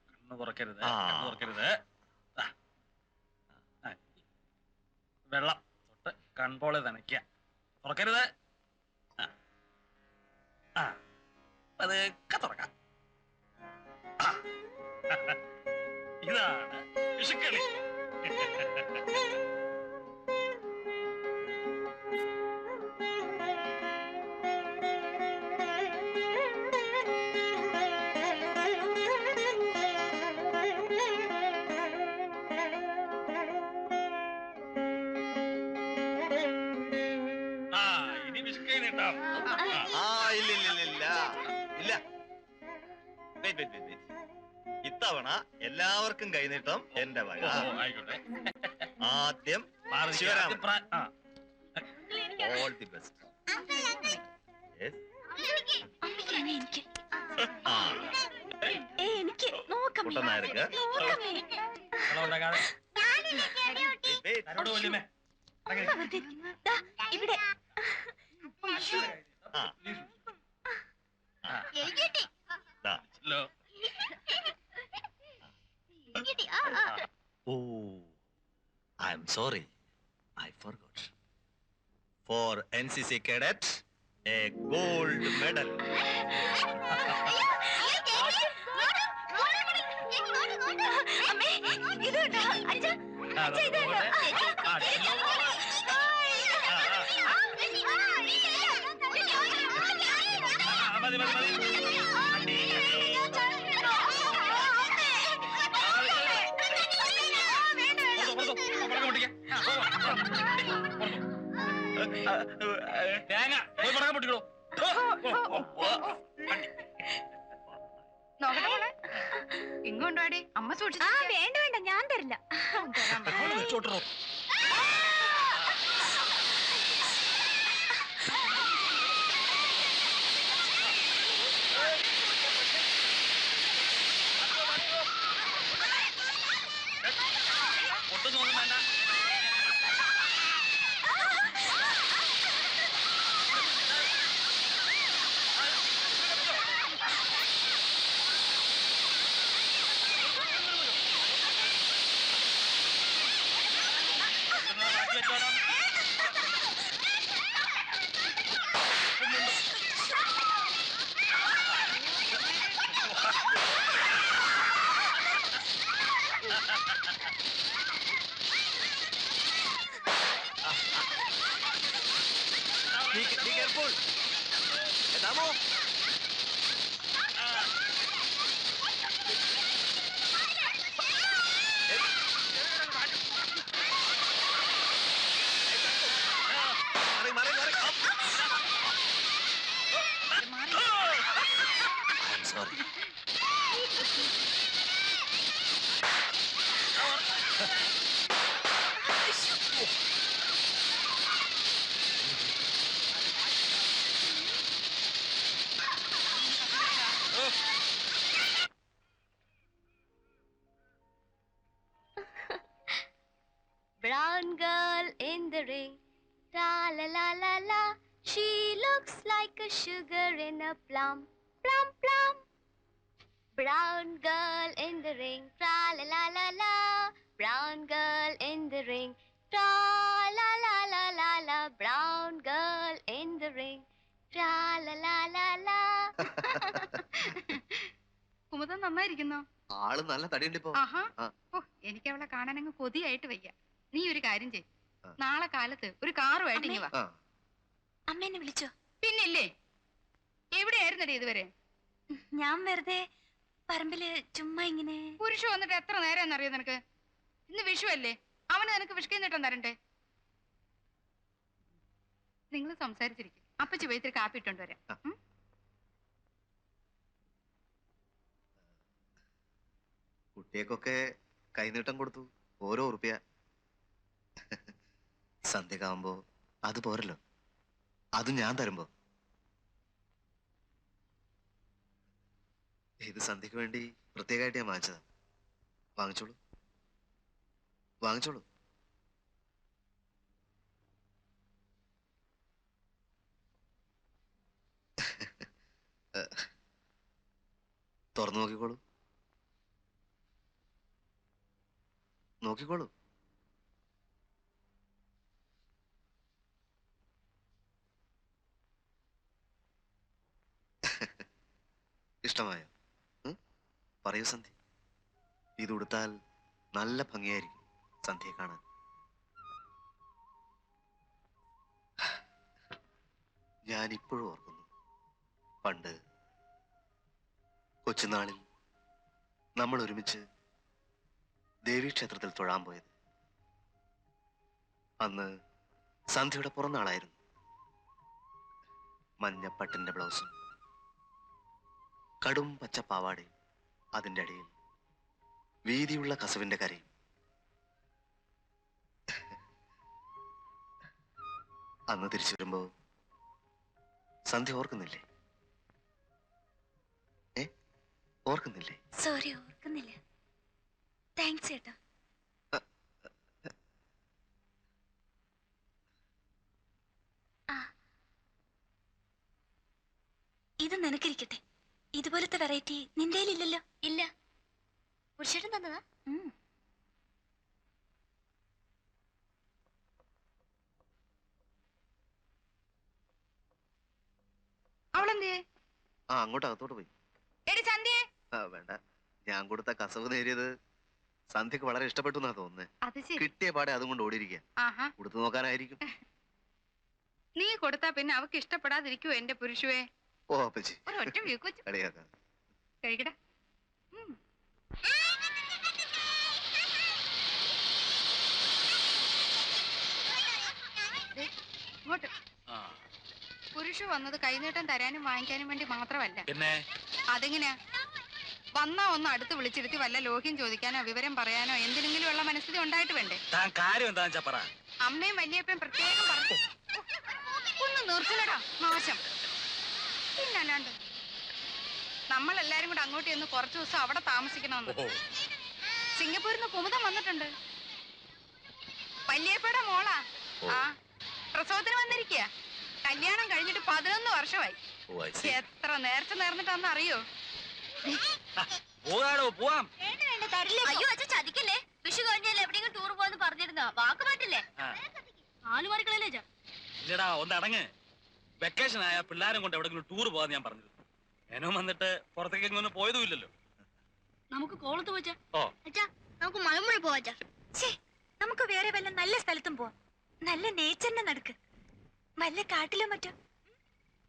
കണ്ണ് തുറക്കരുത്, കണ്ണ് തുറക്കരുത്. വെള്ളം തൊട്ട് കൺപോളെ നനയ്ക്ക. തുറക്കരുത്. അതൊക്കെ തുറക്കാം. ഇതാണ് വിഷുക്കളി. ഇനി വിഷുക്കൈ നീട്ടാം. ഇല്ല. ഇത്തവണ എല്ലാവർക്കും കൈനീട്ടം എന്റെ വക. ആയിക്കോട്ടെ. ആദ്യം ഓൾ ദി ബെസ്റ്റ്. എനിക്ക് നോക്കാം. കുട്ടനായർക്ക് ഇവിടെ Oh, I'm sorry. I forgot. For NCC cadet, a gold medal. അമ്മേ, ഇത് കണ്ടോ? അച്ഛാ, അച്ഛാ, ഇത് കണ്ടോ? മതി മതി മതി തേങ്ങ പോയി പടക്കം പൊട്ടിക്കോ. നോക്കട്ടെ മോളെ. ഇങ്ങോട്ടാടി അമ്മ ആ സൂക്ഷിച്ചു. വേണ്ട വേണ്ട, ഞാൻ തരില്ല. ചോട്ടോ ഒട്ടും നോക്കും വേണ്ട. മാറ്റി വെച്ചോടാം. Be careful. Damo. I'm sorry. Brown girl in the ring, tra la la la la. She looks like a sugar in a plum, plum plum. Brown girl in the ring, tra la la la la. Brown girl in the ring, tra la la la la la. Brown girl in the ring, tra la la la la. കുമുദം നന്നായിരിക്കുന്നോ? ആള് നല്ല തടിയുണ്ട് ഇപ്പൊ. ആഹാ. ആ. ഓ, എനിക്ക് അവളെ കാണാൻ അങ്ങ് കൊതിയായിട്ട് വയ്യ. നീ ഒരു കാര്യം ചെയ്. ആ. നാളെ കാലത്ത് ഒരു കാറുമായിട്ട് ഇങ്ങ് വാ. ആ അമ്മ എന്നെ വിളിച്ചോ? പിന്നില്ലേ, എവിടെയായിരുന്നടി ഇതുവരെ? ഞാൻ വെറുതെ പറമ്പില് ചുമ്മാ ഇങ്ങനെ. പുരുഷ വന്നിട്ട് എത്ര നേരം എന്നറിയോ നിനക്ക്? ഇന്ന് വിഷു അല്ലേ, അവന് നിനക്ക് വിഷ്കിന്നിട്ടം തരണ്ടേ? നിങ്ങൾ സംസാരിച്ചിരിക്കും, അപ്പച്ചി പോയി ഇത്തിരി കാപ്പി ഇട്ടോണ്ട് വരാം. ഉം? കുട്ടിയൊക്കെ കൈനീട്ടം കൊടുത്തു, ഓരോ ഉറുപ്പ്യ. സന്ധ്യക്കാവുമ്പോ അത് പോരല്ലോ, അത് ഞാൻ തരുമ്പോ. ഇത് സന്ധ്യക്ക് വേണ്ടി പ്രത്യേകമായിട്ട് ഞാൻ വാങ്ങിച്ചതാ. വാങ്ങിച്ചോളൂ, വാങ്ങിച്ചോളൂ. തുറന്നു നോക്കിക്കോളൂ, നോക്കിക്കോളൂ. ഇഷ്ടമായോ? പറയൂ സന്ധ്യ. ഇത് ഉടുത്താൽ നല്ല ഭംഗിയായിരിക്കും സന്ധ്യയെ കാണാൻ. ഞാൻ ഇപ്പോഴും ഓർക്കുന്നു, പണ്ട് കൊച്ചുനാളിൽ നമ്മൾ ഒരുമിച്ച് ദേവീക്ഷേത്രത്തിൽ തൊഴാൻ പോയത്. അന്ന് സന്ധ്യയുടെ പുറന്നാളായിരുന്നു. മഞ്ഞപ്പട്ടിന്റെ ബ്ലൗസും കടും പച്ച പാവാടയും, അതിൻ്റെ അടിയിൽ വീതിയുള്ള കസവിന്റെ കരയും. അന്ന് തിരിച്ചു വരുമ്പോ സന്ധ്യ ഓർക്കുന്നില്ലേ? ഓർക്കുന്നില്ലേ? സോറി, ഓർക്കുന്നില്ല. താങ്ക്സ് ചേട്ടാ. ഇത് നിനക്കിരിക്കട്ടെ. ഇതുപോലത്തെ വെറൈറ്റി നിന്റെ ഇല്ലല്ലോ. ഇല്ല, പുരുഷേട്ടൻ തന്നതാ. അവളെന്തേ? ആ അങ്ങോട്ട് അകത്തോട്ട് പോയി. എടി സന്ധ്യേ. ആ വേണ്ട, ഞാൻ കൊടുത്ത കസവ് നേരിയത് സന്ധ്യക്ക് വളരെ ഇഷ്ടപ്പെട്ടു എന്നാ തോന്നുന്നത്. അത് ശരി. കിട്ടിയ പാടെ അതും കൊണ്ട് ഓടിയിരിക്കുക. ആഹാ. കൊടുത്തു നോക്കാനായിരിക്കും. നീ കൊടുത്താ പിന്നെ അവക്ക് ഇഷ്ടപ്പെടാതിരിക്കുവോ എന്റെ പുരുഷുവേ? ഓ അപ്പച്ചി ഒരു ഒറ്റ വീക്ക് വെച്ച് കളിയാക്കാം. കഴിക്കട്ടെ. ഇങ്ങോട്ട്. ആ പുരുഷു വന്നത് കൈനീട്ടം തരാനും വാങ്ങിക്കാനും വേണ്ടി മാത്രമല്ല. പിന്നെ അതെങ്ങനെയാ? വന്നാ ഒന്ന് അടുത്ത് വിളിച്ചിരുത്തി വല്ല ലോഹ്യം ചോദിക്കാനോ വിവരം പറയാനോ എന്തിനെങ്കിലും ഉള്ള മനസ്ഥിതി ഉണ്ടായിട്ട് വേണ്ടേ? താൻ കാര്യം എന്താണെന്ന് വെച്ചാ പറ. അമ്മയും വല്യപ്പയും പ്രത്യേകം പറഞ്ഞു. ഒന്ന് നിർത്തലടാ നാശം. പിന്നല്ലാണ്ട് നമ്മളെല്ലാരും കൂടെ അങ്ങോട്ട് ചെന്ന് കുറച്ചു ദിവസം അവിടെ താമസിക്കണമെന്ന്. ഓഹോ. സിംഗപ്പൂരിൽ നിന്ന് കുമുദം വന്നിട്ടുണ്ട്. വല്യപ്പയുടെ മോളാ. ആ പ്രസവത്തിന് വന്നിരിക്കുക. കല്യാണം കഴിഞ്ഞിട്ട് 11 വർഷമായി. ഓ, I see. എത്ര നേർച്ച നേർന്നിട്ടാന്ന് അറിയോ? പോകാടോ പോവാം. അയ്യോ അച്ഛൻ ചതിക്കല്ലേ. വിഷു കഴിഞ്ഞാൽ എവിടെയെങ്കിലും ടൂർ പോവാന്ന് പറഞ്ഞിരുന്നോ? വാക്ക് മാറ്റില്ലേ? ആ. ആലുമാറിക്കളല്ലേ അച്ഛാ? ഇല്ലടാ ഒന്ന് അടങ്ങ്. വെക്കേഷൻ ആയ പിള്ളേരും കൊണ്ട് എവിടെങ്കിലും ടൂർ പോകാന്ന് ഞാൻ പറഞ്ഞിരുന്നു. ഞാനും വന്നിട്ട് പുറത്തേക്ക് ഒന്നും പോയതും ഇല്ലല്ലോ. നമുക്ക് കോളത്ത് പോച്ചാ. ഓ അച്ഛാ നമുക്ക് മലമ്പുഴ പോവാച്ചാ. നമുക്ക് വേറെ വല്ല നല്ല സ്ഥലത്തും പോവാം. നല്ല നേച്ചറിന്റെ നടുക്ക് വല്ല കാട്ടിലോ മറ്റോ.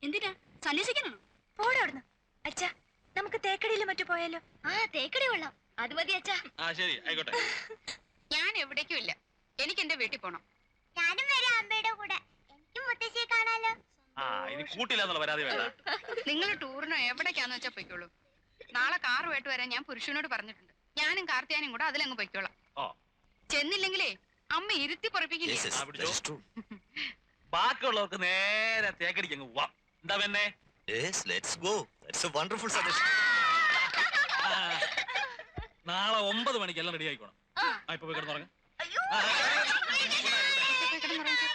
എന്തിനാ സന്യസിക്കാനാണോ? പോടെ അവിടുന്ന്. അച്ഛാ നമുക്ക് തേക്കടിയിലും മറ്റു പോയാലോ? ആ തേക്കടി കൊള്ളാം. അത് മതി അച്ഛാ. ആ ശരി ആയിക്കോട്ടെ. ഞാൻ എവിടേക്കും ഇല്ല. എനിക്ക് എന്റെ വീട്ടിൽ പോണം. ഞാനും വരാം അമ്മയുടെ കൂടെ. എനിക്ക് മുത്തശ്ശിയെ കാണാലോ. ആ ഇനി കൂട്ടില്ല എന്നുള്ള പരാതി വേണ്ട. നിങ്ങൾ ടൂറിനോ എവിടേക്കാന്ന് വെച്ചാ പൊയ്ക്കോളൂ. നാളെ കാറുമായിട്ട് വരാൻ ഞാൻ പുരുഷനോട് പറഞ്ഞിട്ടുണ്ട്. ഞാനും കാർത്തിയാനും കൂടെ അതിലങ്ങ് പൊയ്ക്കോളാം. ഓ ചെന്നില്ലെങ്കിലേ അമ്മ ഇരുത്തി പൊറപ്പിക്കില്ലേ? Yes, yes, ആ, പിടിച്ചോ. that is true. ബാക്കിയുള്ളവർക്ക് നേരെ തേക്കടിക്ക് അങ്ങ് പോവാം. എന്താ പിന്നെ? Yes, let's go. That's a wonderful suggestion. ആ, നാളെ 9 മണിക്ക് എല്ലാം റെഡി ആയിക്കോണം. ആ ഇപ്പൊ പോയി കിടന്നുറങ്ങ. പോയി കിടന്നുറങ്ങിക്കോ.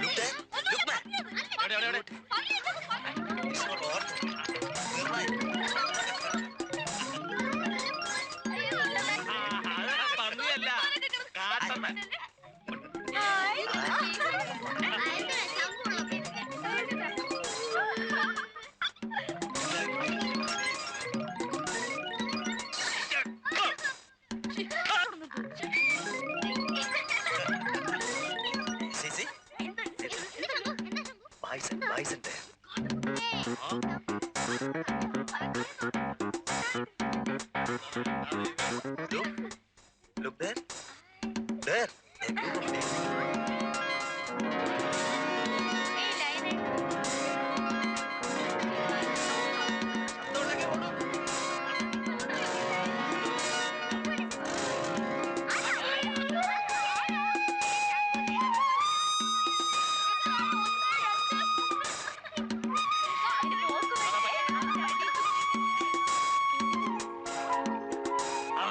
Look there. Look, man. എവിടെ? It's not hot. You're right. അത് പന്നിയല്ല, കാട്ടമ്മ. See, see? Bison there. Look there. There. ആ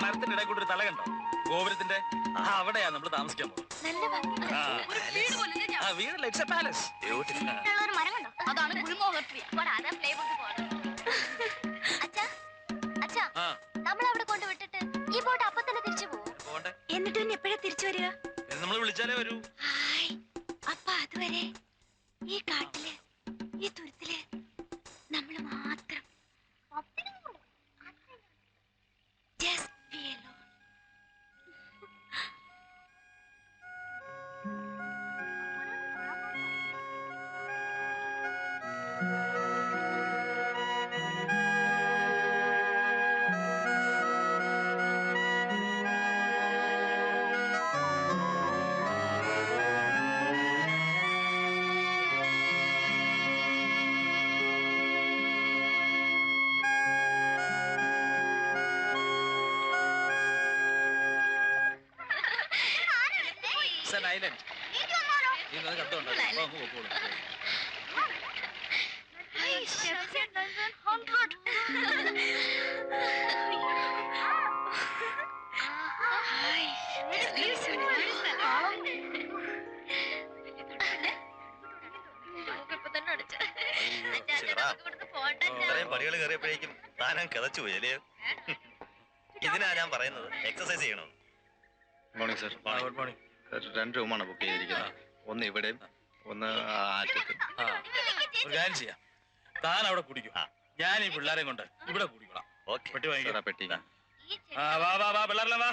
മരത്തിന്റെ ഇടയിൽ കൂടി ഒരു തല കണ്ടോ? ഗോപുരത്തിന്റെ അവിടെയാ നമ്മൾ താമസിക്കാൻ പോകുന്നത്. നല്ല ഭംഗി. ആ വീടല്ല, ഇറ്റ്സ് എ പാലസ്. ബ്യൂട്ടിഫുൾ. ഒരു മരം കണ്ടോ? അതാണ് ഗുൽമോഹർ ട്രീ. അതാ പ്ലേബുക്ക് പോലെ. അച്ഛാ അച്ഛാ, ആ നമ്മൾ അവിടെ കൊണ്ട് വിട്ടിട്ട് ഈ ബോട്ട് അപ്പൊ തന്നെ തിരിച്ചു പോകും. പോകണ്ടേ? എന്നിട്ട് പിന്നെ എപ്പോഴാ തിരിച്ചു വരിക? നമ്മൾ വിളിച്ചാലേ വരൂ. ഹായ്, അപ്പൊ അതുവരെ ഈ കാട്ടില് ഈ തുരുത്തില് നമ്മള് മാത്രം. Just be alone. It's an island. ഇത് കത്തുണ്ടോ? അങ്ങ് പോക്കോളൂ. ഇത്രയും പടികൾ കയറിയപ്പോഴേക്കും താനും കിതച്ചു പോയി അല്ലേ? ഇതിനാ ഞാൻ പറയുന്നത് എക്സസൈസ് ചെയ്യണം. Morning sir. Good morning. 2 റൂമാണ് ബുക്ക് ചെയ്തിരിക്കുന്നത്. ഒന്ന് ഇവിടെയും ഒന്ന് ആറ്റത്ത്. ഒരു കാര്യം ചെയ്യാം, താൻ അവിടെ കുടിക്കും, ഞാൻ ഈ പിള്ളേരെ കൊണ്ട് ഇവിടെ കുടിക്കണം. ഓക്കെ. പെട്ടി വാങ്ങിക്കാം. പെട്ടി. വാ വാ വാ പിള്ളേരെല്ലാം വാ.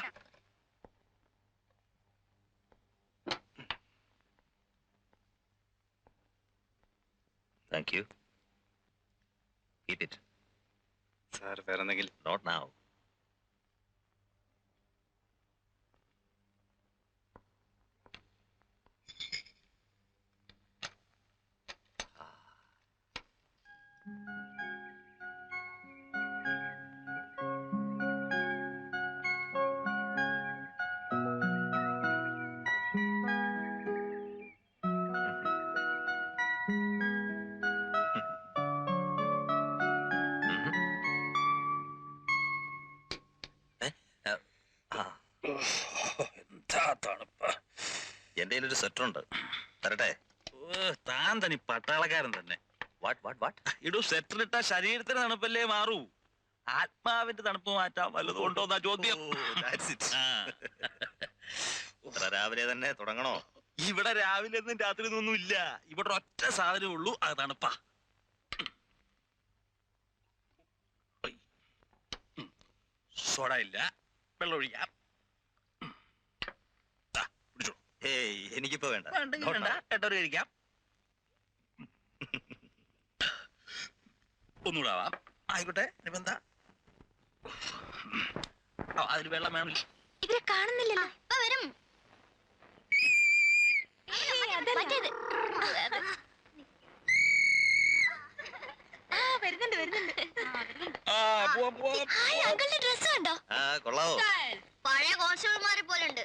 Thank you. Eat it. Sir വേറെ എന്തെങ്കിലും? Not now. എന്താ തണുപ്പ്. എന്റെ ഒരു സെറ്റർ ഉണ്ട്, തരട്ടെ? താൻ തനി പട്ടാളക്കാരൻ തന്നെ. What what what? ഇടൂ, സെറ്റർ ഇട്ടാ ശരീരത്തിന് തണുപ്പല്ലേ മാറൂ, ആത്മാവിന്റെ തണുപ്പ് മാറ്റാൻ വല്ലതും ഉണ്ടോന്നാ ചോദ്യം. ഇത്ര രാവിലെ തന്നെ തുടങ്ങണോ? ഇവിടെ രാവിലെ ഒന്നും രാത്രി ഒന്നും ഇല്ല. ഇവിടെ ഒറ്റ സാധനമേ ഉള്ളൂ, അത് തണുപ്പാ. സോഡ ഇല്ല, വെള്ളം ഒഴിക്കാം. ഏയ് എനിക്കിപ്പോ വേണ്ട. ഏട്ടൊരു കഴിക്കാം. ഒന്നുകൂടെ ആവാം. ആയിക്കോട്ടെ. ഇനിയിപ്പോ എന്താ? അതിൽ വെള്ളം വേണം. ഇവരെ കാണുന്നില്ലല്ലോ. ഇപ്പൊ വരും. മറ്റേത്. വരുന്നുണ്ട് വരുന്നുണ്ട്. ഹായ്, അങ്കിളിന്റെ ഡ്രസ് കണ്ടോ? കൊള്ളാവോ? പഴയ കോൺസ്റ്റബിൾമാരെ പോലെ ഉണ്ട്.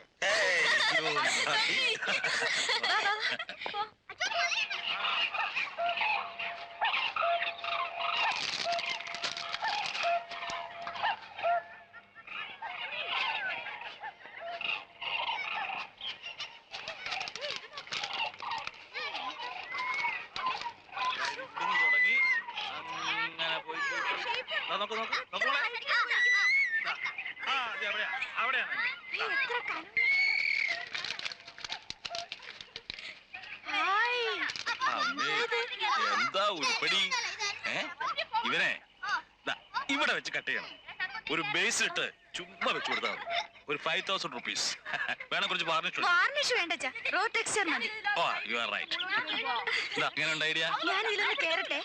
തുടങ്ങി അങ്ങനെ പോയി നോക്കൂ നോക്കൂ നോക്കൂ. അവിടെയാണ്. എന്താ ഉരുപ്പടി? ഇവനെ ഇവിടെ വെച്ച് കട്ട് ചെയ്യണം. ഒരു ബേസ് ഇട്ട് ചുമ്മാ വെച്ച് കൊടുത്താൽ മതി. ഒരു 5000 rupees. വേണം കുറച്ച് വാർണിഷ്. വാർണിഷ് വേണ്ട, റോ ടെക്സ്ചർ മതി. ഓ യു ആർ റൈറ്റ്. ഇങ്ങനെ ഉണ്ട് ഐഡിയ. ഞാൻ ഇതിലൊന്ന് കേറട്ടെ.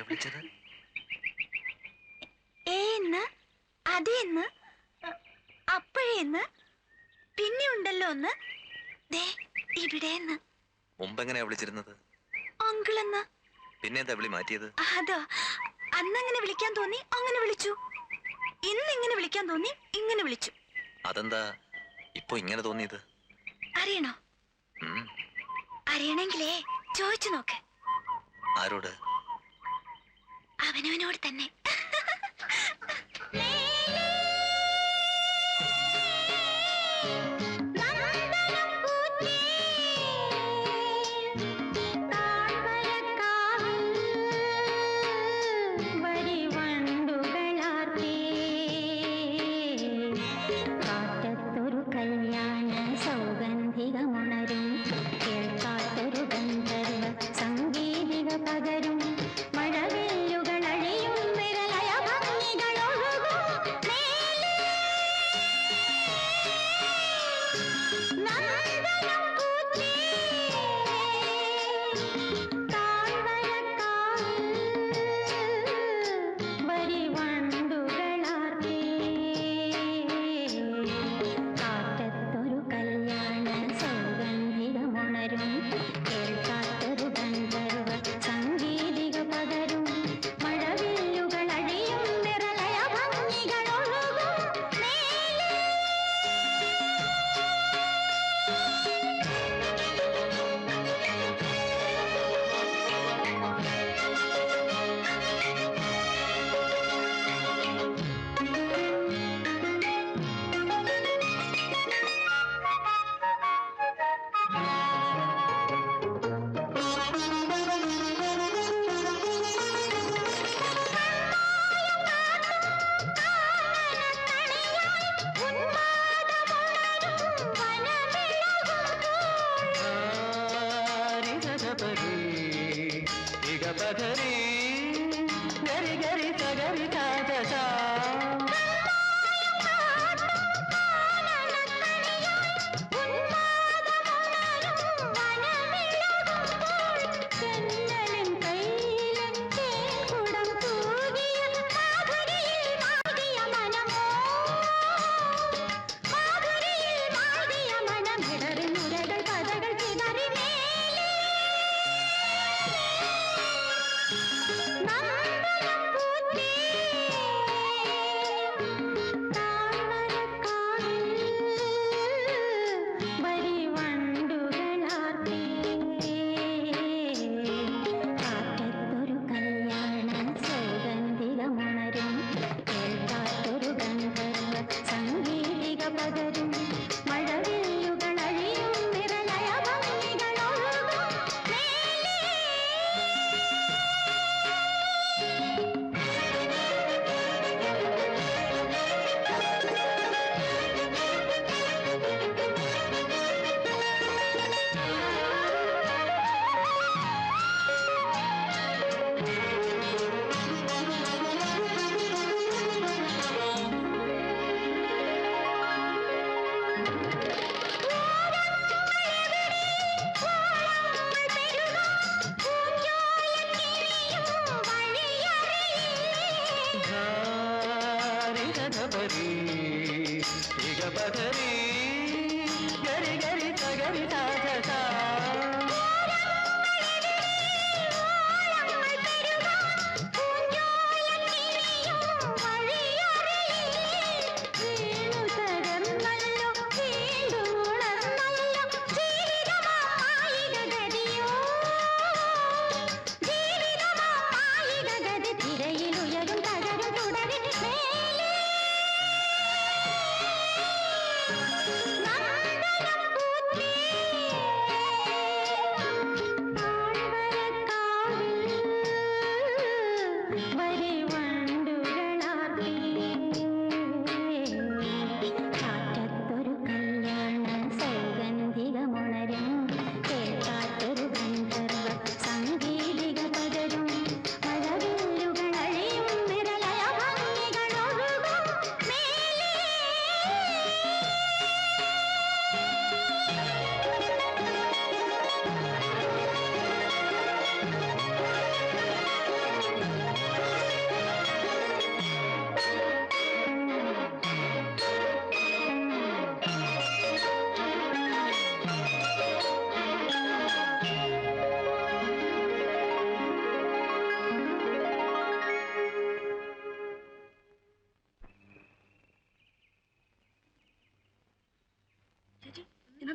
വിളിച്ചത്? ഏന്ന് അതേന്ന് അപ്പോഴേന്ന് പിന്നെ ഉണ്ടല്ലോ ഒന്ന് ദേ ഇവിടെന്ന്. മുമ്പെങ്ങനെയാ വിളിച്ചിരുന്നത്? അങ്കിളെന്ന്. പിന്നെ എന്താ വിളി മാറ്റിയത്? അതോ അന്നങ്ങനെ വിളിക്കാൻ തോന്നി അങ്ങനെ വിളിച്ചു. ഇന്ന് ഇങ്ങനെ വിളിക്കാൻ തോന്നി ഇങ്ങനെ വിളിച്ചു. അതെന്താ ഇപ്പൊ ഇങ്ങനെ തോന്നിയത്? അറിയണോ? അറിയണെങ്കിലേ ചോദിച്ചു നോക്ക്. ആരോട്? അവനവനോട് തന്നെ.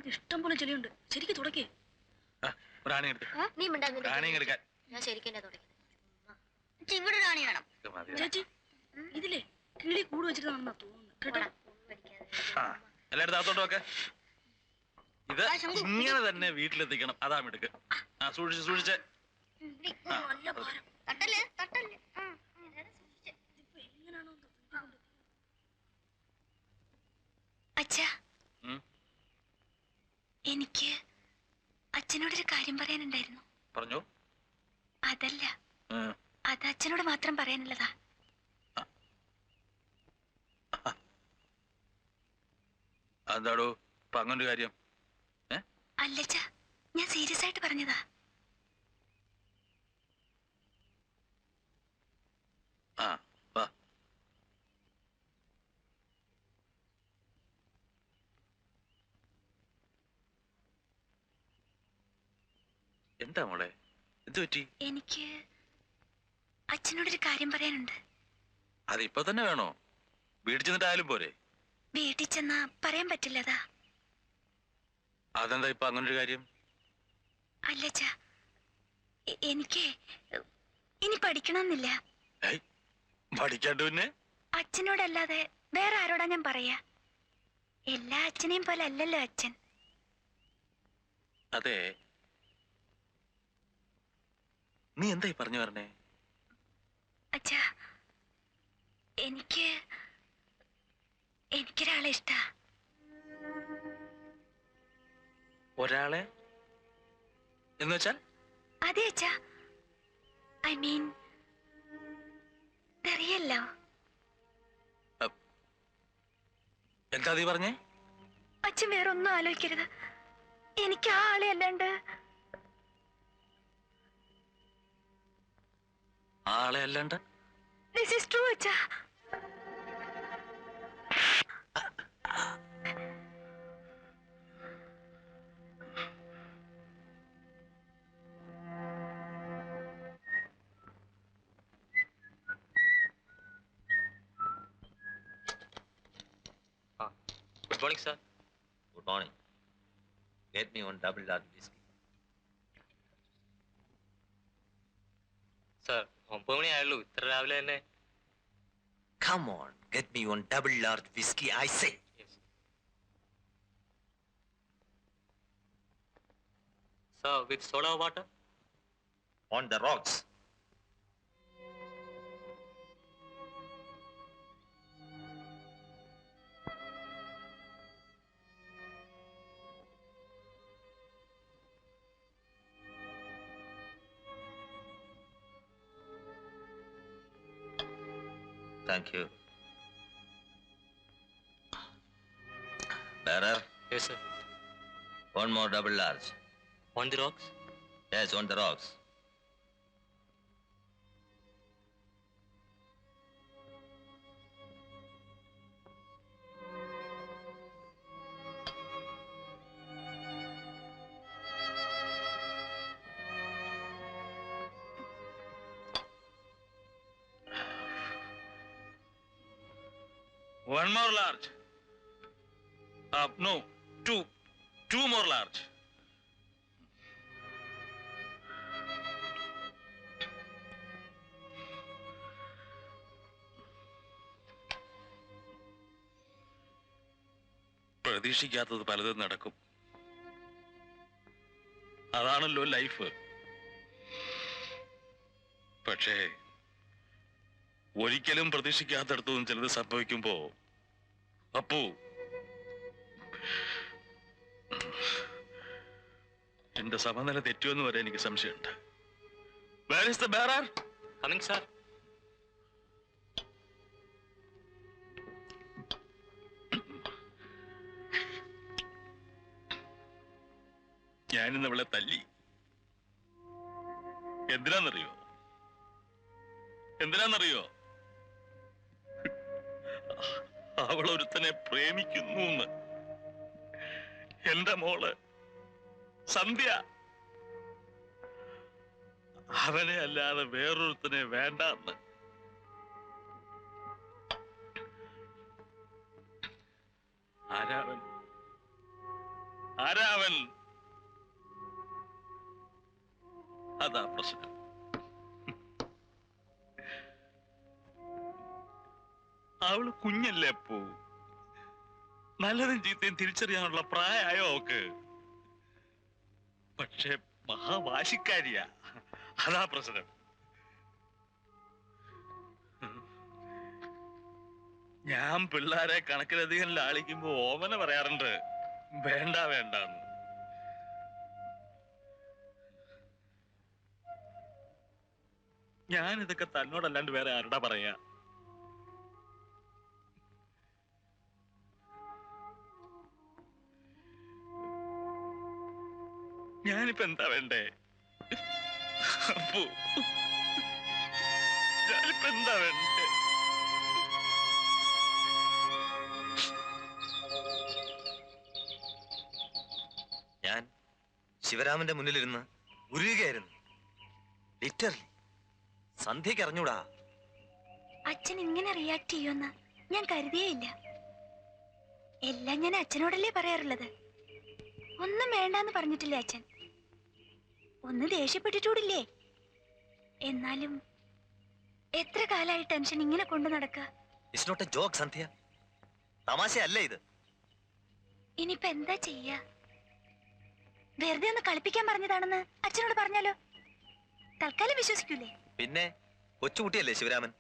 ഇതിനകത്ത് ഇഷ്ടം പോലെ ചെളിയുണ്ട്. ശരിക്ക് തുടക്കേ. റാണി എടുത്ത് നീ മിണ്ടാ റാണി എടുക്കാൻ ഞാൻ ശരിക്കും ഇവിടെ റാണി വേണം. ചേച്ചി ഇതിലേ കിളി കൂട് വെച്ചിട്ടാണെന്നാ തോന്നുന്നു കേട്ടോ. എല്ലായിടത്തും അകത്തോട്ട് വെക്കെ. ഇത് ഇങ്ങനെ തന്നെ വീട്ടിലെത്തിക്കണം. അതാ മിടുക്ക്. ആ സൂക്ഷിച്ച് സൂക്ഷിച്ച്. നല്ല ഭാരം. തട്ടല്ലേ തട്ടല്ലേ. ഇതിപ്പോ എങ്ങനെയാണോ അച്ഛാ, ഉം. എനിക്ക് അച്ഛനോടൊരു കാര്യം പറയാനുണ്ടായിരുന്നു. പറഞ്ഞോ. അതല്ല, ഉം. അത് അച്ഛനോട് മാത്രം പറയാനുള്ളതാ. അതാടോ ഇപ്പൊ അങ്ങനൊരു കാര്യം? അല്ലച്ചാ, ഞാൻ സീരിയസ് ആയിട്ട് പറഞ്ഞതാ. ആ വാ. എന്താ മോളെ, എന്ത് പറ്റി? എനിക്ക് അച്ഛനോടൊരു കാര്യം പറയാനുണ്ട്. അതിപ്പോ തന്നെ വേണോ? വീട്ടിൽ ചെന്നിട്ടായാലും പോരെ? വീട്ടിൽ ചെന്നാ പറയാൻ പറ്റില്ലതാ. അതെന്താ ഇപ്പൊ അങ്ങനൊരു കാര്യം? അല്ലച്ചാ, എനിക്ക് ഇനി പഠിക്കണമെന്നില്ല. പഠിക്കാണ്ട് പിന്നെ? അച്ഛനോടല്ലാതെ വേറെ ആരോടാ ഞാൻ പറയാ? എല്ലാ അച്ഛനെയും പോലെ അല്ലല്ലോ അച്ഛൻ. അതെ, നീ എന്തായി പറഞ്ഞു പറഞ്ഞേ? അച്ഛാ, എനിക്കൊരാളെ ഇഷ്ടാ. ഒരാളെ എന്ന് വെച്ചാൽ? അതെ അച്ഛാ, ഐ മീൻ അറിയല്ലോ. എന്താ നീ പറഞ്ഞേ? അച്ഛൻ വേറെ ഒന്നും ആലോചിക്കരുത്. എനിക്ക് ആ ആളെ അല്ലാണ്ട്. ആളെ അല്ലാണ്ട്? This is true, അച്ഛാ. Good morning, sir. Good morning. Get me one double large whiskey. Sir, 9 മണി ആയുള്ളൂ. ഇത്ര രാവിലെ തന്നെ. Come on, get me one double large whiskey, I say. Yes. Sir, with soda or water? On the rocks. Thank you. Bearer, Yes, sir. one more double large. On the rocks? Yes, on the rocks. One more large. No, two more large. പ്രതീക്ഷിക്കാത്തത് പലതും നടക്കും. അതാണല്ലോ life. പക്ഷേ ഒരിക്കലും പ്രതീക്ഷിക്കാത്തടത്തും ചിലത് സംഭവിക്കുമ്പോ അപ്പോ എന്റെ സമനില തെറ്റുമെന്ന് വരെ എനിക്ക് സംശയമുണ്ട്. Where is the bearer? Coming, sir. ഞാനിന്ന് അവളെ തല്ലി. എന്തിനാന്നറിയോ? അവളൊരുത്തനെ പ്രേമിക്കുന്നു. എന്റെ മോള് സന്ധ്യ അവനെ അല്ലാതെ വേറൊരുത്തനെ വേണ്ടെന്ന്. ആരാവൻ? ആരാവൻ? അതാ പ്രശ്നം. അവള് കുഞ്ഞല്ലേ അപ്പോ. നല്ലതും ചീത്തയും തിരിച്ചറിയാനുള്ള പ്രായമായോ അവക്ക്? പക്ഷെ മഹാവാശിക്കാരിയാ. അതാ പ്രശ്നം. ഞാൻ പിള്ളാരെ കണക്കിലധികം ലാളിക്കുമ്പോ ഓമന പറയാറുണ്ട്, വേണ്ട വേണ്ടെന്ന്. ഞാൻ ഇതൊക്കെ തന്നോടല്ലാണ്ട് വേറെ ആരോടാ പറയാ? ഞാനിപ്പോ എന്താ വേണ്ടേ? അപ്പോ ഞാനിപ്പോ എന്താ വേണ്ടേ? ഞാൻ ശിവരാമന്റെ മുന്നിലിരുന്ന് ഉരുകുകയായിരുന്നു. ലിറ്ററലി. സന്ധ്യക്ക് അറിഞ്ഞൂടാ. അച്ഛൻ ഇങ്ങനെ റിയാക്ട് ചെയ്യുമെന്ന് ഞാൻ കരുതിയേയില്ല. എല്ലാം ഞാൻ അച്ഛനോടല്ലേ പറയാറുള്ളത്. ഒന്നും വേണ്ടാന്ന് പറഞ്ഞിട്ടില്ലേ അച്ഛൻ? ഒന്ന് ദേഷ്യപ്പെട്ടിട്ടൂടില്ലേ? എന്നാലും എത്ര കാലായി ടെൻഷൻ ഇങ്ങനെ കൊണ്ടു നടക്ക. ഇറ്റ്സ് നോട്ട് എ ജോക്ക് സന്ധ്യ. തമാശയല്ല ഇത്. ഇനിയിപ്പോ എന്താ ചെയ്യാ? വെറുതെ ഒന്ന് കളിപ്പിക്കാൻ പറഞ്ഞതാണെന്ന് അച്ഛനോട് പറഞ്ഞാലോ? തൽക്കാലം വിശ്വസിക്കൂലേ? പിന്നെ കൊച്ചുകുട്ടിയല്ലേ ശിവരാമൻ.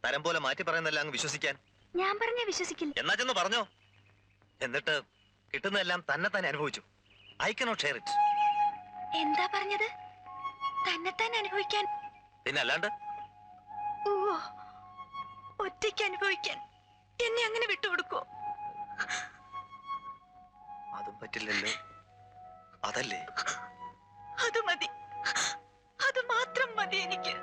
തരം പോലെ മാറ്റി പറയുന്നല്ല അങ്ങ് വിശ്വസിക്കാൻ. ഞാൻ പറഞ്ഞാ വിശ്വസിക്കില്ല. എന്നാ ചെന്ന് പറഞ്ഞോ. എന്നിട്ട് കിട്ടുന്നതെല്ലാം തന്നെ തന്നെ അനുഭവിച്ചു. I cannot share it. എന്താ പറഞ്ഞത്? തന്നെത്താൻ അനുഭവിക്കാൻ? പിന്നെ അല്ലാണ്ട്. ഓ, ഒറ്റയ്ക്ക് അനുഭവിക്കാൻ എന്നെ അങ്ങനെ വിട്ടുകൊടുക്കോ? അതും പറ്റില്ലല്ലോ. അതല്ലേ. അത് മതി, അത് മാത്രം മതി എനിക്ക്.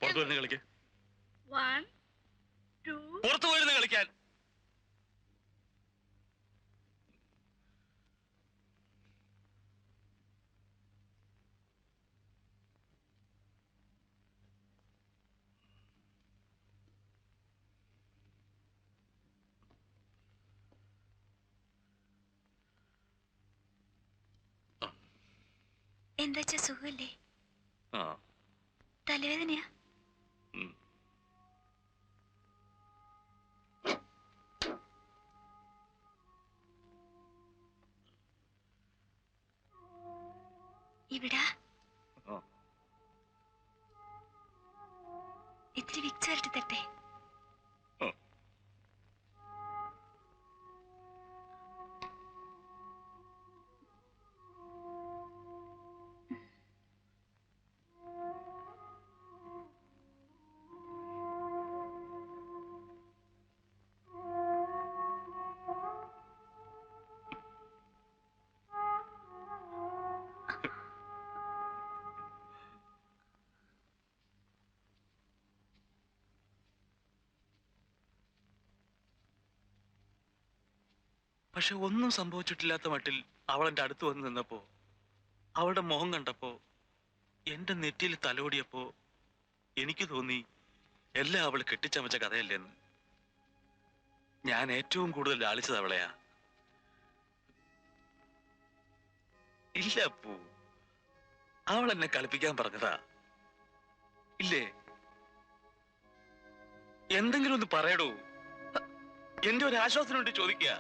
പുറത്തു വരുന്ന കളിക്ക്. പുറത്തു പോയിരുന്ന് കളിക്കാൻ. എന്താ സുഖല്ലേ? ആ, തലവേദനയാ? ഇവിടാ ഇത്തിരി വിക്സ് വരട്ടി തട്ടെ? പക്ഷെ ഒന്നും സംഭവിച്ചിട്ടില്ലാത്ത മട്ടിൽ അവൾ എന്റെ അടുത്ത് വന്ന് നിന്നപ്പോ, അവളുടെ മുഖം കണ്ടപ്പോ, എന്റെ നെറ്റിയിൽ തലോടിയപ്പോ എനിക്ക് തോന്നി എല്ലാം അവൾ കെട്ടിച്ചമച്ച കഥയല്ലേന്ന്. ഞാൻ ഏറ്റവും കൂടുതൽ ലാളിച്ചത് അവളെയാ. ഇല്ല അപ്പു, അവൾ എന്നെ കളിപ്പിക്കാൻ പറഞ്ഞതാ. ഇല്ലേ? എന്തെങ്കിലും ഒന്ന് പറയടൂ. എന്റെ ഒരു ആശ്വാസത്തിന് വേണ്ടി ചോദിക്കുക.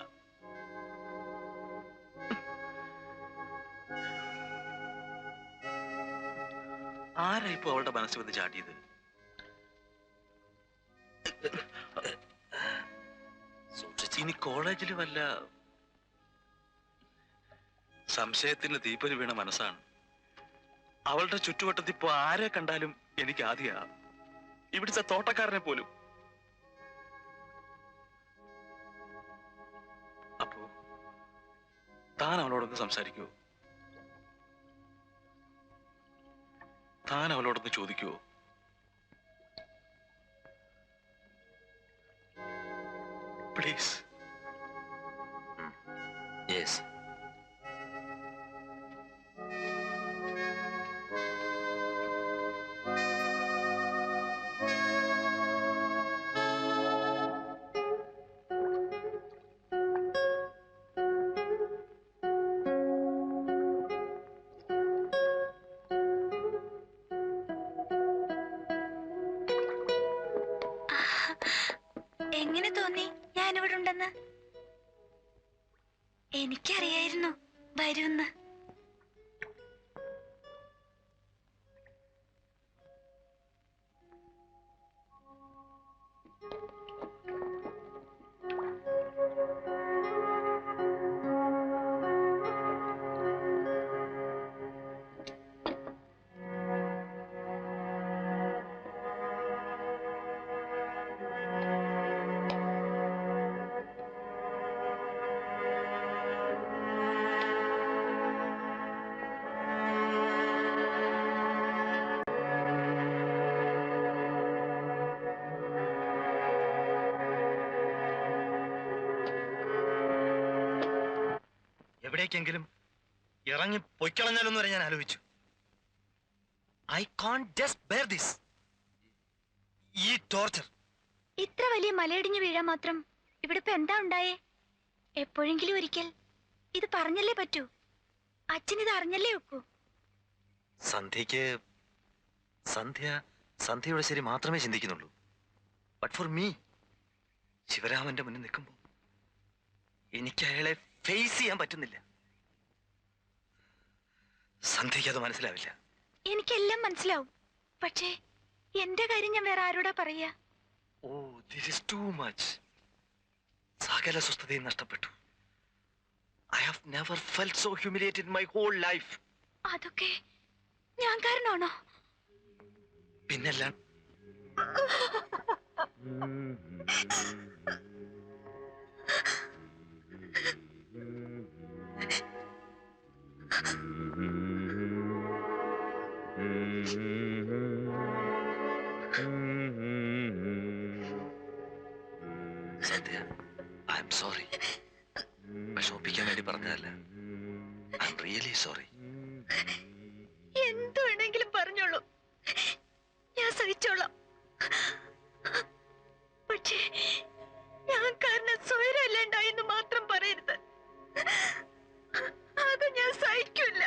ആരാ ഇപ്പൊ അവളുടെ മനസ്സിൽ വന്ന് ചാടിയത്? ഇനി കോളേജിൽ വല്ല സംശയത്തിന് തീപ്പൊരി വീണ മനസ്സാണ്. അവളുടെ ചുറ്റുവട്ടത്തിൽ ഇപ്പൊ ആരെ കണ്ടാലും എനിക്ക് ആദ്യ ഇവിടുത്തെ തോട്ടക്കാരനെ പോലും. അപ്പോ താൻ അവളോടൊന്ന് സംസാരിക്കുവോ? താൻ അവളോടൊന്ന് ചോദിക്കുവോ? പ്ലീസ്. യെസ്. എങ്ങനെ തോന്നി ഞാനിവിടെ ഉണ്ടെന്ന്? എനിക്കറിയായിരുന്നു വരുമെന്ന്. എവിടേക്കെങ്കിലും ഇറങ്ങി പൊയ്ക്കളഞ്ഞാലൊന്നും വരെ ഞാൻ ആലോചിച്ചു. I can't just bear this. ഈ ടോർച്ചർ. ഇത്ര വലിയ മലയിടിഞ്ഞു വീഴാൻ മാത്രം ഇവിടെ ഇപ്പൊ എന്താ ഉണ്ടായേ? എപ്പോഴെങ്കിലും ഒരിക്കൽ ഇത് പറഞ്ഞല്ലേ പറ്റൂ. അച്ഛൻ ഇത് അറിഞ്ഞല്ലേ വെക്കൂ. സന്ധ്യയുടെ ശരി മാത്രമേ ചിന്തിക്കുന്നുള്ളൂ. ബട്ട് ഫോർ മീ, ശിവരാമന്റെ മുന്നിൽ നിൽക്കുമ്പോൾ എനിക്ക് അയാളെ ഫേസ് ചെയ്യാൻ പറ്റുന്നില്ല. സന്ധ്യയ്ക്ക് അത് മനസ്സിലാവില്ല. എനിക്കെല്ലാം മനസ്സിലാവും. പക്ഷേ എന്റെ കാര്യം ഞാൻ വേറെ ആരോടാ പറയാ? Oh, this is too much. സകല സ്വസ്ഥതയും നഷ്ടപ്പെട്ടു. I have never felt so humiliated in my whole life. അതൊക്കെ ഞാൻ കാരണമാണോ? പിന്നെല്ലാം സന്ധ്യ, ഐ എം സോറി. വിഷമിപ്പിക്കാൻ വേണ്ടി പറഞ്ഞതല്ല. I'm really sorry. എന്ത് വേണമെങ്കിലും പറഞ്ഞോളൂ, ഞാൻ സഹിച്ചോളാം. പക്ഷേ ഞാൻ കാരണം സ്വയരല്ലാണ്ടായെന്ന് മാത്രം പറയരുത്. അത് ഞാൻ സഹിക്കില്ല.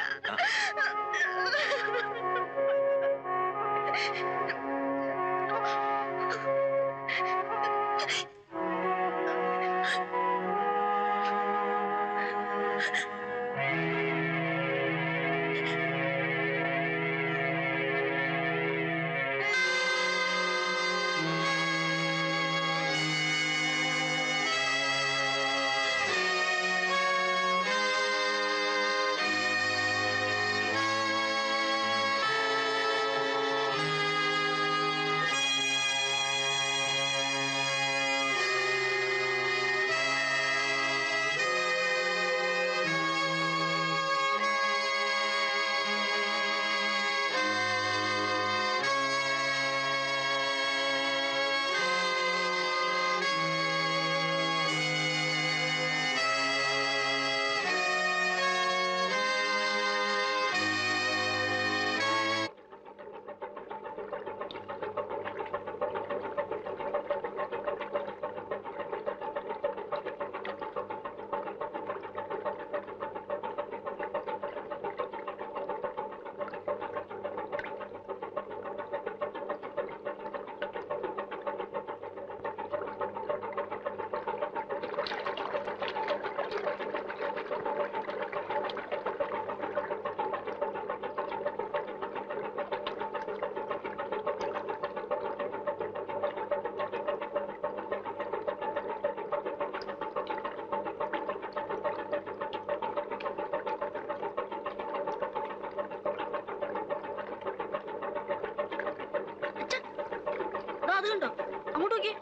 അതുകൊണ്ടോ അങ്ങോട്ട് നോക്കിയേ.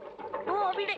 ഓ അവിടെ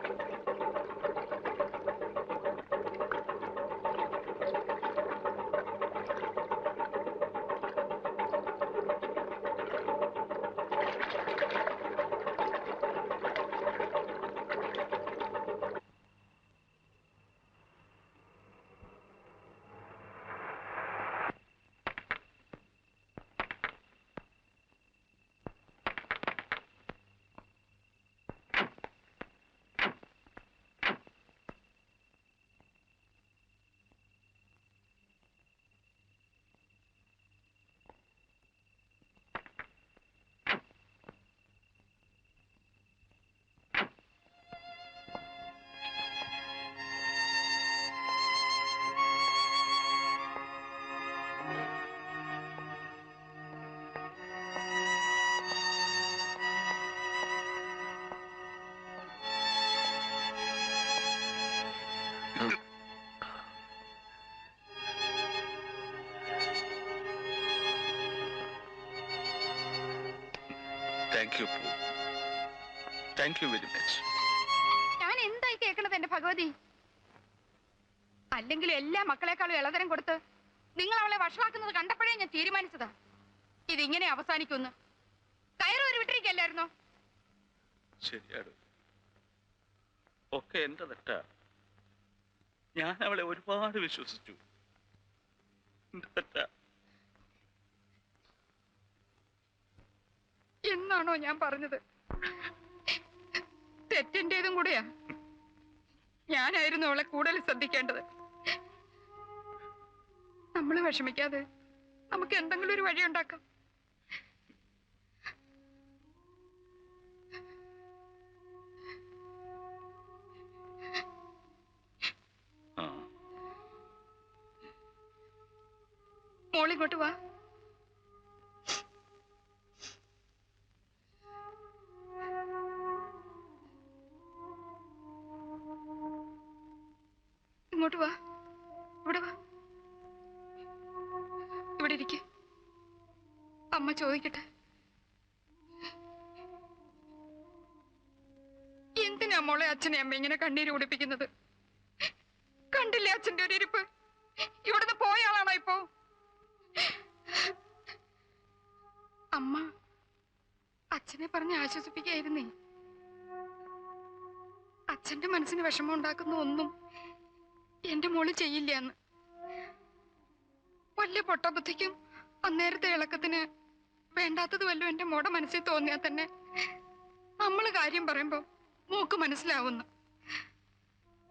thank you thank you very much. ഞാൻ എന്തായി കേൾക്കണത് എന്റെ ഭഗവതി? അല്ലെങ്കിൽ എല്ലാ മക്കളെക്കാളും ഇളതരം കൊടുത്ത് നിങ്ങൾ അവളെ വഷളാക്കുന്നത് കണ്ടപ്പോഴേ ഞാൻ തീരുമാനിച്ചതാ ഇതിങ്ങനെ അവസാനിക്കുമെന്ന്. കയറ് ഒരു വിട്ടിരിക്കല്ലായിരുന്നോ? ശരിയാണ്, ഒക്കെ എന്റെ തെറ്റാ. ഞാൻ അവളെ ഒരുപാട് വിശ്വസിച്ചു. എന്റെ തെറ്റാ. എന്നാണോ ഞാൻ പറഞ്ഞത്? തെറ്റിന്റേതും കൂടെയാ. ഞാനായിരുന്നു അവളെ കൂടുതൽ ശ്രദ്ധിക്കേണ്ടത്. നമ്മൾ വിഷമിക്കാതെ നമുക്ക് എന്തെങ്കിലും ഒരു വഴി ഉണ്ടാക്കാം. മോളിങ്ങോട്ട് വാ. ഇങ്ങോട്ട് വാ. ഇവിടെ വാ. ഇവിടെ ഇരിക്കെ. അമ്മ ചോദിക്കട്ടെ, എന്തിനാ മോളെ അച്ഛനെ അമ്മ ഇങ്ങനെ കണ്ണീര് കുടിപ്പിക്കുന്നത്? കണ്ടില്ലേ അച്ഛന്റെ ഒരു ഇരിപ്പ്? ഇവിടുന്ന് പോയ ആളാണോ ഇപ്പോ? അമ്മ അച്ഛനെ പറഞ്ഞ് ആശ്വസിപ്പിക്കായിരുന്നേ. അച്ഛന്റെ മനസ്സിന് വിഷമം ഉണ്ടാക്കുന്ന ഒന്നും എന്റെ മോള് ചെയ്യില്ല എന്ന്. വല്ല പൊട്ടബുദ്ധിക്കും അന്നേരത്തെ ഇളക്കത്തിന് വേണ്ടാത്തത് വല്ലതും എന്റെ മോടെ മനസ്സിൽ തോന്നിയാൽ തന്നെ നമ്മള് കാര്യം പറയുമ്പോ മോക്ക് മനസ്സിലാവുന്നു.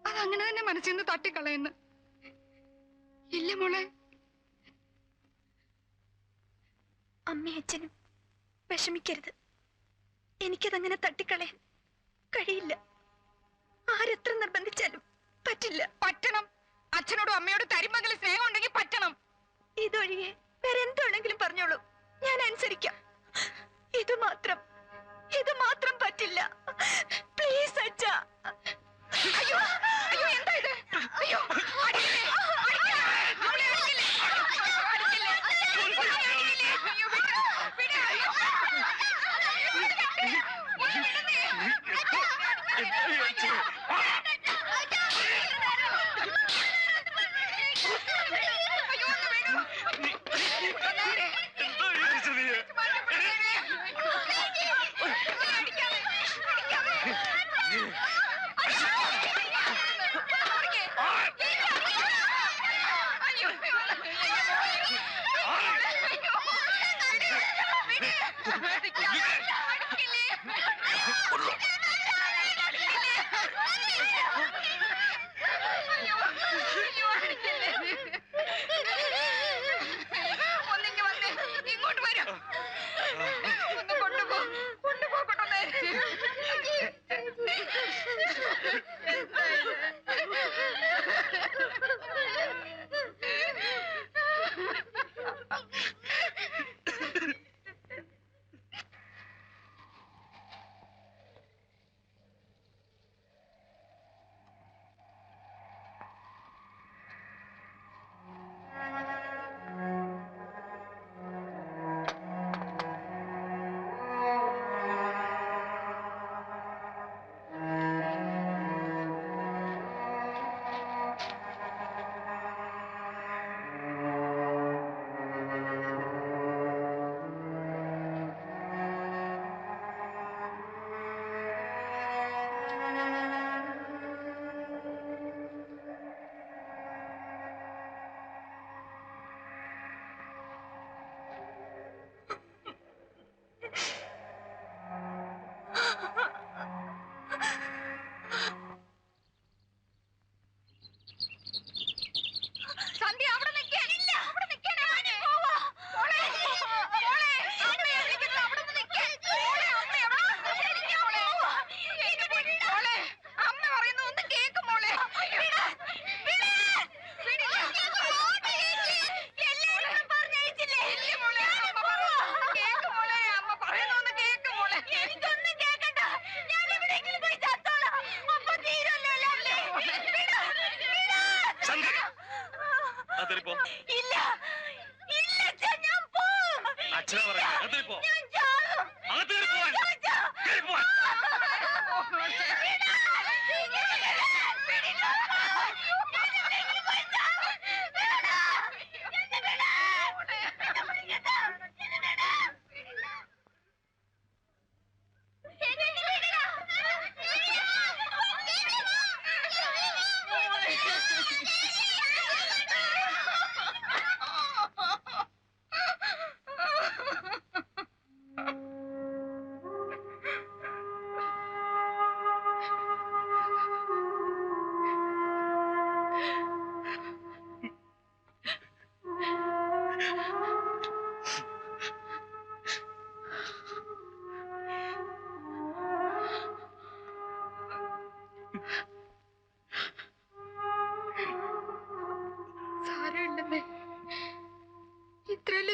അതങ്ങനെ തന്നെ മനസ്സിൽ നിന്ന് തട്ടിക്കളയുന്നു. ഇല്ല മോളെ? അമ്മയും അച്ഛനും വിഷമിക്കരുത്. എനിക്കതങ്ങനെ തട്ടിക്കളയാൻ കഴിയില്ല. ആരെത്ര നിർബന്ധിച്ചാലും പറ്റില്ല. പറ്റണം. അച്ഛനോടും അമ്മയോടും തരുമ്പെങ്കിലും സ്നേഹം ഉണ്ടെങ്കിൽ പറ്റണം. ഇതൊഴികെ വേറെ എന്താണെങ്കിലും പറഞ്ഞോളൂ, ഞാൻ അനുസരിക്കാം. ഇത് മാത്രം പറ്റില്ല. പ്ലീസ് അച്ഛാ. അയ്യോ അയ്യോ, എന്താ ഇത്? അയ്യോ, അടിക്കില്ലേ, അടിക്കില്ലേ, അവളെ അടിക്കില്ലേ, അടിക്കില്ലേ, അടിക്കില്ലേ, അയ്യോ, വിട്, വിട്, അയ്യോ,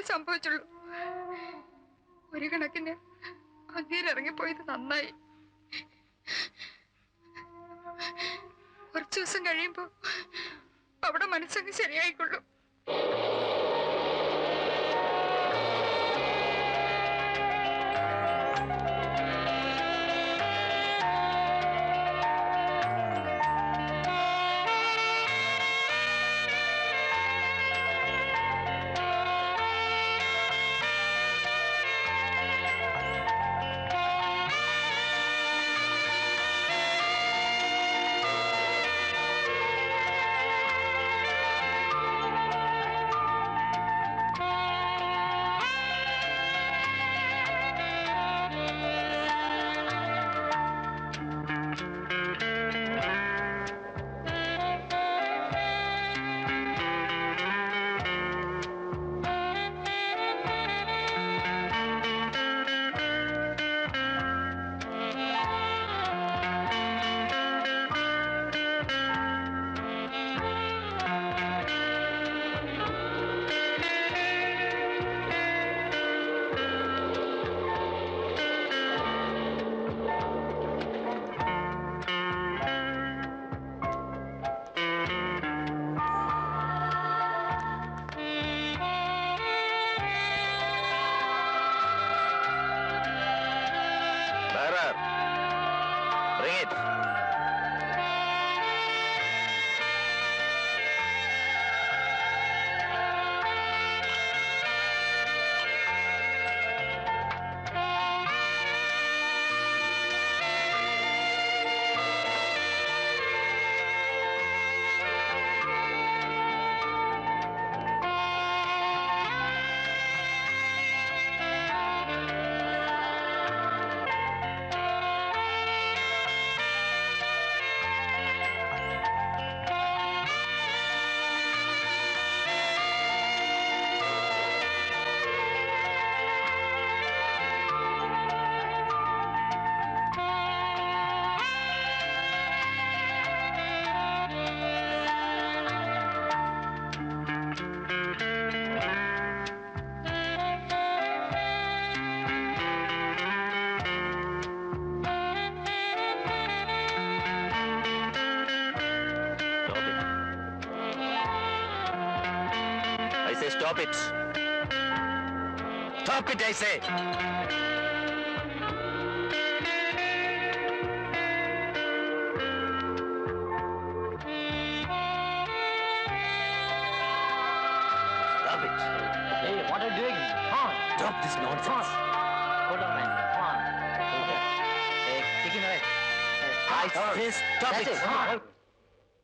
സംഭവിച്ചുള്ളൂ. ഒരു കണക്കിന് അങ്ങേരിറങ്ങിപ്പോയത് നന്നായി. കുറച്ചു ദിവസം കഴിയുമ്പോ അവിടെ മനസ്സങ്ങ് ശരിയായിക്കൊള്ളും. Bring it. Stop it. Stop it, I say. Stop it. Hey, what are you doing? Come on. Stop this nonsense. Hold on, man. Come on. Hey, take him away. I say stop That's it. Come on.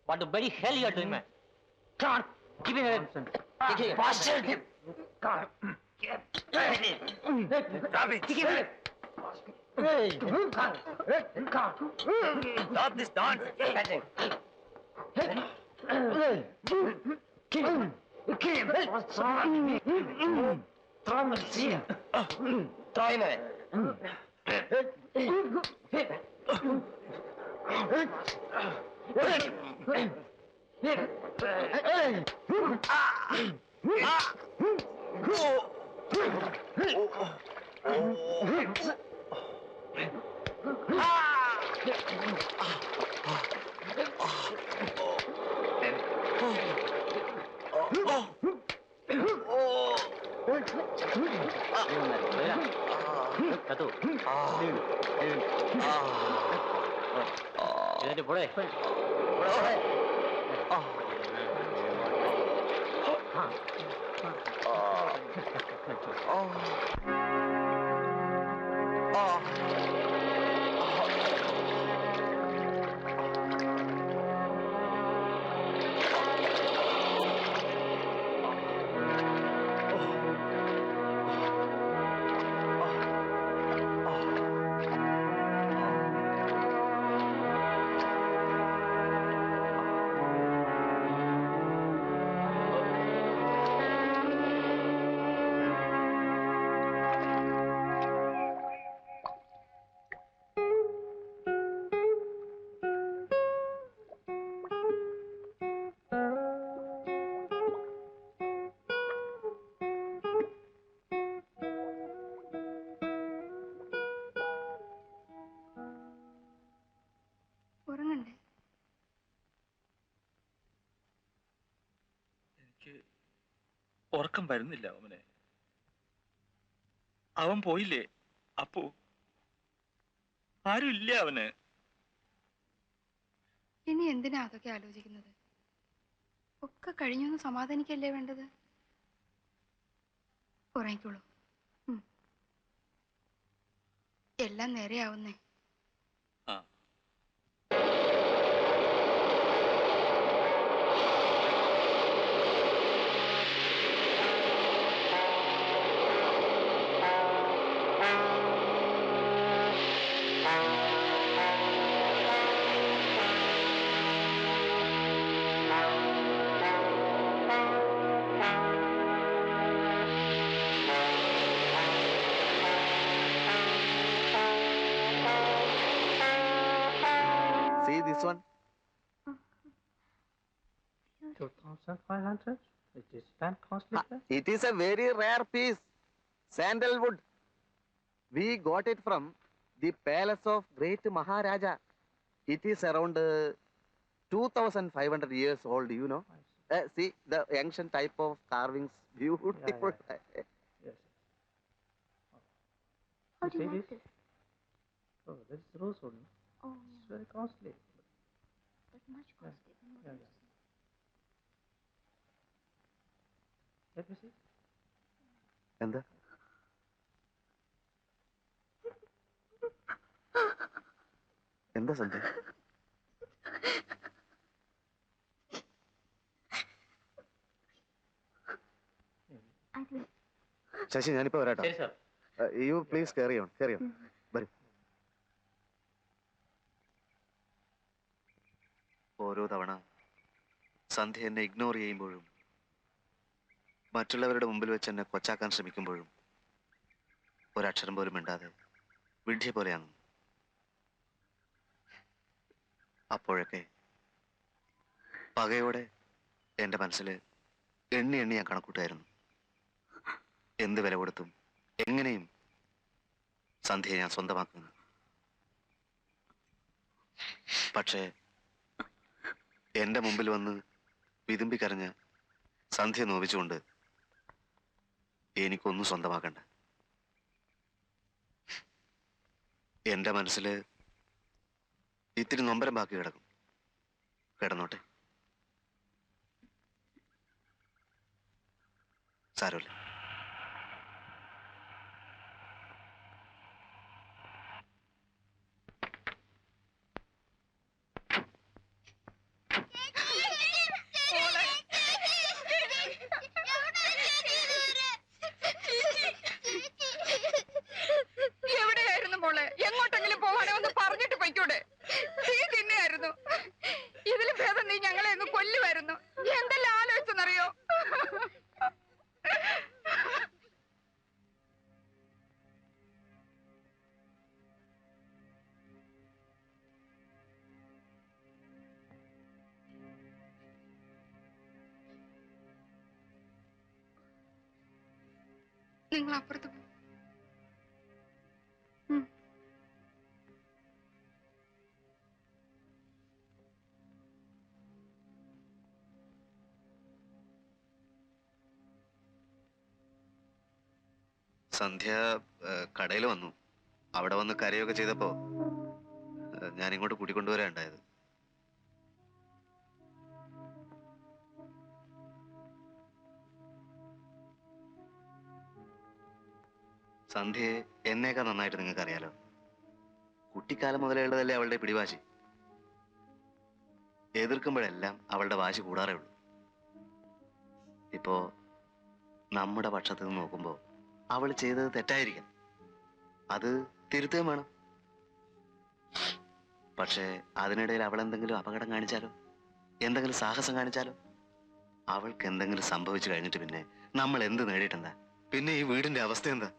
What the bloody hell you are doing, man? Come on. Keep him away. Take him. Bastard. Come on. Stop it. Take him away. Hey. Come on. Stop this nonsense. That's it. Kill him. Kill him. Throw him in the sea. Throw him away. Satu. Ini boleh. Boleh. ഉറക്കം വരുന്നില്ല അവനെ. അവൻ പോയില്ലേ അപ്പോ? ആരും ഇല്ല അവന്. ഇനി എന്തിനാ അതൊക്കെ ആലോചിക്കുന്നത്? ഒക്കെ കഴിഞ്ഞൊന്ന് സമാധാനിക്കല്ലേ വേണ്ടത്. ഉറങ്ങിക്കോളൂ. എല്ലാം നേരെയാവുന്നേ. ആ See this one? 2,500. It is that costly. Sir? It is a very rare piece. Sandalwood. We got it from the palace of great Maharaja. It is around 2,500 years old, you know. See the ancient type of carvings, beautiful. Yes. How do you See want this? this? Oh, this is rosewood. Oh, It's very costly. but much costly than what Yeah, I'm yeah. Let me see. എന്താ? എന്താ സന്ധ്യ? I do. Sasi ഞാനിപ്പോ വരാട്ടോ. ശരി sir. You please carry on. വരൂ. ഓരോ തവണ സന്ധ്യ എന്നെ ignore ചെയ്യുമ്പോഴും മറ്റുള്ളവരുടെ മുമ്പിൽ വെച്ച് എന്നെ കൊച്ചാക്കാൻ ശ്രമിക്കുമ്പോഴും ഒരക്ഷരം പോലും മിണ്ടാതെ വിഡ്ഢിയെ പോലെയാണ്. അപ്പോഴൊക്കെ പകയോടെ എൻ്റെ മനസ്സിൽ എണ്ണി ഞാൻ കണക്കൂട്ടായിരുന്നു. എന്ത് വില കൊടുത്തും എങ്ങനെയും സന്ധ്യയെ ഞാൻ സ്വന്തമാക്കുന്നു. പക്ഷേ എൻ്റെ മുമ്പിൽ വന്ന് വിതുമ്പിക്കരഞ്ഞ സന്ധ്യ നോവിച്ചുകൊണ്ട് എനിക്കൊന്നും സ്വന്തമാക്കണ്ട. എൻ്റെ മനസ്സിൽ ഇത്തിരി നൊമ്പരം ബാക്കി കിടക്കും. കിടന്നോട്ടെ, സാരമില്ല. എവിടെയായിരുന്നു മോളെ? എങ്ങോട്ടെങ്കിലും പോവാനേ ഒന്ന് പറഞ്ഞിട്ട് പൊയ്ക്കൂടെ? തീ തിന്നെയായിരുന്നു. ഇതിലും ഭേദം നീ ഞങ്ങളെ ഒന്ന് കൊല്ലുമായിരുന്നു. എന്തെല്ലാം ആലോചിച്ചെന്നറിയോ? നിങ്ങൾ അപ്പുറത്ത് പോ. സന്ധ്യ കടയിൽ വന്നു. അവിടെ വന്ന് കരയൊക്കെ ചെയ്തപ്പോ ഞാൻ ഇങ്ങോട്ട് കൂട്ടിക്കൊണ്ടുവരാൻ ഉണ്ടായത്. സന്ധ്യയെ എന്നേക്കാൾ നന്നായിട്ട് നിങ്ങൾക്ക് അറിയാലോ. കുട്ടിക്കാലം മുതലേ ഉള്ളതല്ലേ അവളുടെ പിടിവാശി. എതിർക്കുമ്പോഴെല്ലാം അവളുടെ വാശി കൂടാറേ ഉള്ളൂ. ഇപ്പോ നമ്മുടെ പക്ഷത്ത് നിന്ന് നോക്കുമ്പോ അവൾ ചെയ്തത് തെറ്റായിരിക്കാം, അത് തിരുത്തുകയും വേണം. പക്ഷേ അതിനിടയിൽ അവൾ എന്തെങ്കിലും അപകടം കാണിച്ചാലോ, എന്തെങ്കിലും സാഹസം കാണിച്ചാലോ, അവൾക്ക് എന്തെങ്കിലും സംഭവിച്ചു കഴിഞ്ഞിട്ട് പിന്നെ നമ്മൾ എന്ത് നേടിയിട്ടെന്താ? പിന്നെ ഈ വീടിന്റെ അവസ്ഥ എന്താ?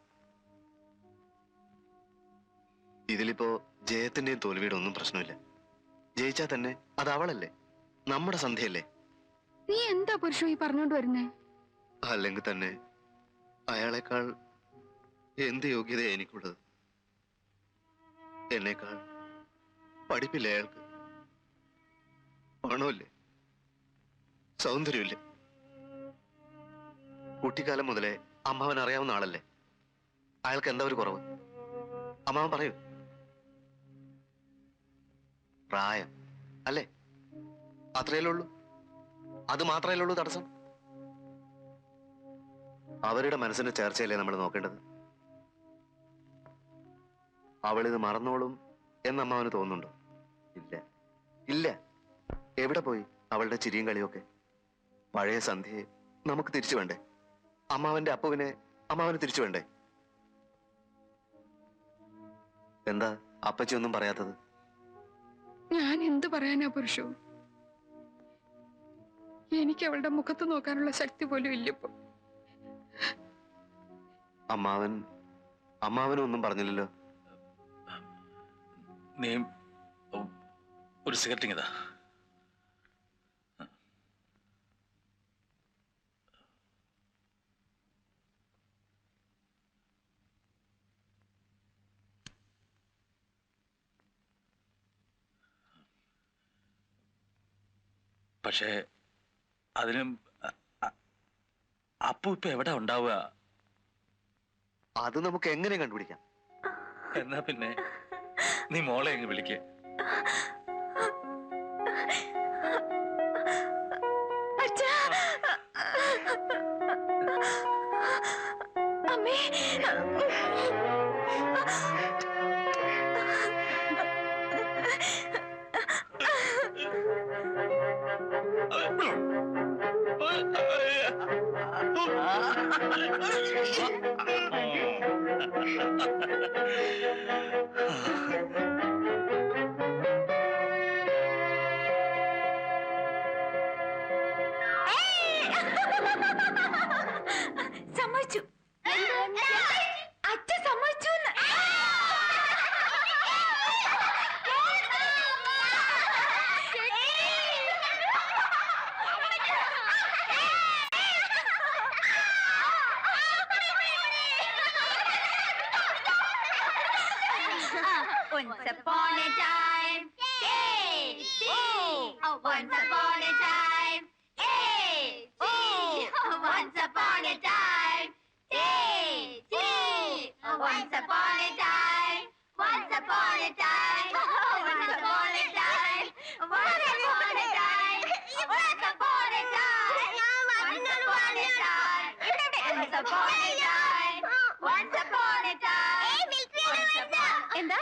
ഇതിലിപ്പോ ജയത്തിന്റെയും തോൽവിയുടെ ഒന്നും പ്രശ്നമില്ല. ജയിച്ചാൽ തന്നെ അത് അവളല്ലേ, നമ്മുടെ സന്ധ്യയല്ലേ. നീ എന്താ പുരുഷോ ഈ പറഞ്ഞോണ്ട് വരുന്നേ? അല്ലെങ്കിൽ തന്നെ അയാളെക്കാൾ എന്ത് യോഗ്യതയാ എനിക്കുള്ളത്? എന്നേക്കാൾ പഠിപ്പില്ല അയാൾക്ക്, പണമില്ലേ, സൗന്ദര്യമില്ലേ. കുട്ടിക്കാലം മുതലേ അമ്മാവൻ അറിയാവുന്ന ആളല്ലേ. അയാൾക്ക് എന്താ ഒരു കുറവ്? അമ്മാവൻ പറയൂ. പ്രായം അല്ലേ? അത്രയല്ലേ ഉള്ളൂ. അത് മാത്രമല്ലേ ഉള്ളൂ തടസ്സം. അവരുടെ മനസ്സിന്റെ ചേർച്ചയല്ലേ നമ്മൾ നോക്കേണ്ടത്. അവളിത് മറന്നോളും എന്ന് അമ്മാവന് തോന്നുന്നുണ്ടോ? ഇല്ല ഇല്ല. എവിടെ പോയി അവളുടെ ചിരിയും കളിയൊക്കെ? പഴയ സന്ധ്യയെ നമുക്ക് തിരിച്ചു വേണ്ടേ? അമ്മാവന്റെ അപ്പുവിനെ അമ്മാവന് തിരിച്ചു വേണ്ടേ? എന്താ അപ്പച്ചി ഒന്നും പറയാത്തത്? ഞാൻ എന്ത് പറയാനാ പുരുഷു? എനിക്ക് അവളുടെ മുഖത്ത് നോക്കാനുള്ള ശക്തി പോലും ഇല്ലപ്പോ. അമ്മാവനും ഒന്നും പറഞ്ഞില്ലല്ലോ. നീ ഒരു സിഗരറ്റ് ഇതാ. പക്ഷേ അതിനും അപ്പു ഇപ്പൊ എവിടെ ഉണ്ടാവുക? അത് നമുക്ക് എങ്ങനെ കണ്ടുപിടിക്കാം? എന്നാ പിന്നെ നീ മോളെ അങ്ങ് വിളിക്കേ. അമ്മേ, സമ്മതിച്ചു. അച്ഛൻ സമ്മതിച്ചു. Once upon a time, once upon a time, once upon a time, once upon a time, once upon a time, once upon a time, once upon a time, once upon a time, once upon a time, once upon a time. എന്താ?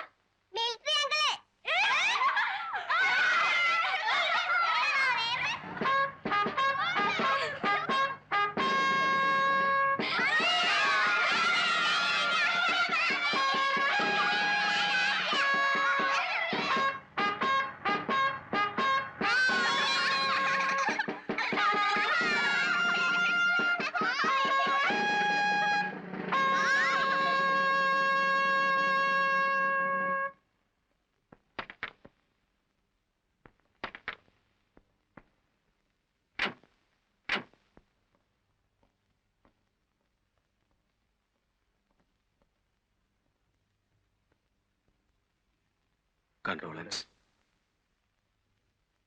Condolence.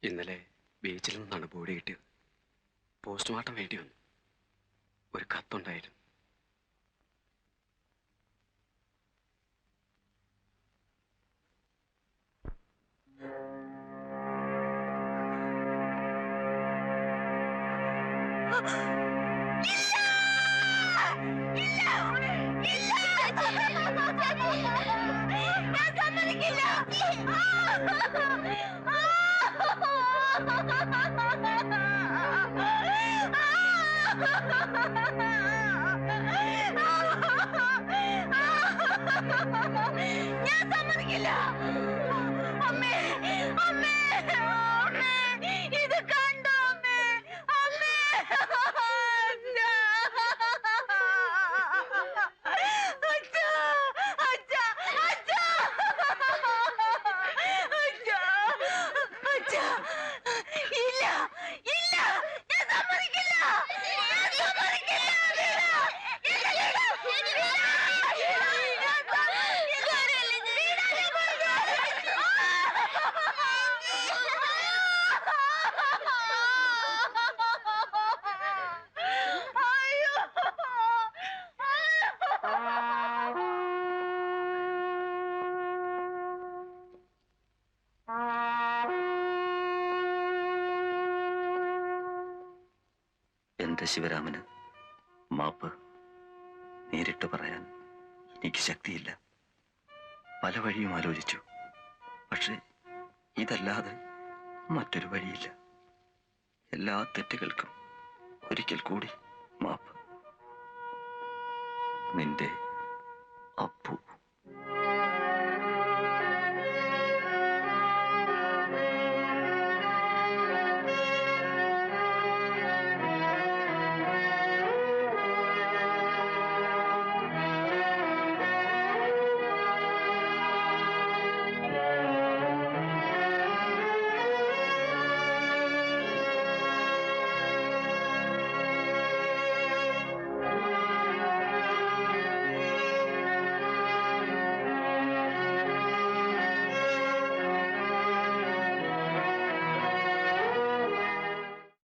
ഇന്നലെ ബീച്ചിൽ നിന്നാണ് body കിട്ടിയത്. Postmortem വേണ്ടി വന്നു. ഒരു കത്തുണ്ടായിരുന്നു. ഞാൻ സമ്മതിക്കില്ല. അമ്മേ, അമ്മേ, അമ്മേ, ഇത് കണ്ടോ അമ്മേ? അമ്മേ, അച്ഛാ, അച്ഛാ, അച്ഛാ, അച്ഛാ, അച്ഛാ, ഇല്ല, ഇല്ല, ഞാൻ സമ്മതിക്കില്ല. ഞാൻ സമ്മതിക്കില്ല. എന്റെ ശിവരാമന് മാപ്പ് നേരിട്ട് പറയാൻ എനിക്ക് ശക്തിയില്ല. പല വഴിയും ആലോചിച്ചു. പക്ഷേ ഇതല്ലാതെ മറ്റൊരു വഴിയില്ല. എല്ലാ തെറ്റുകൾക്കും ഒരിക്കൽ കൂടി മാപ്പ്. നിന്റെ അപ്പു.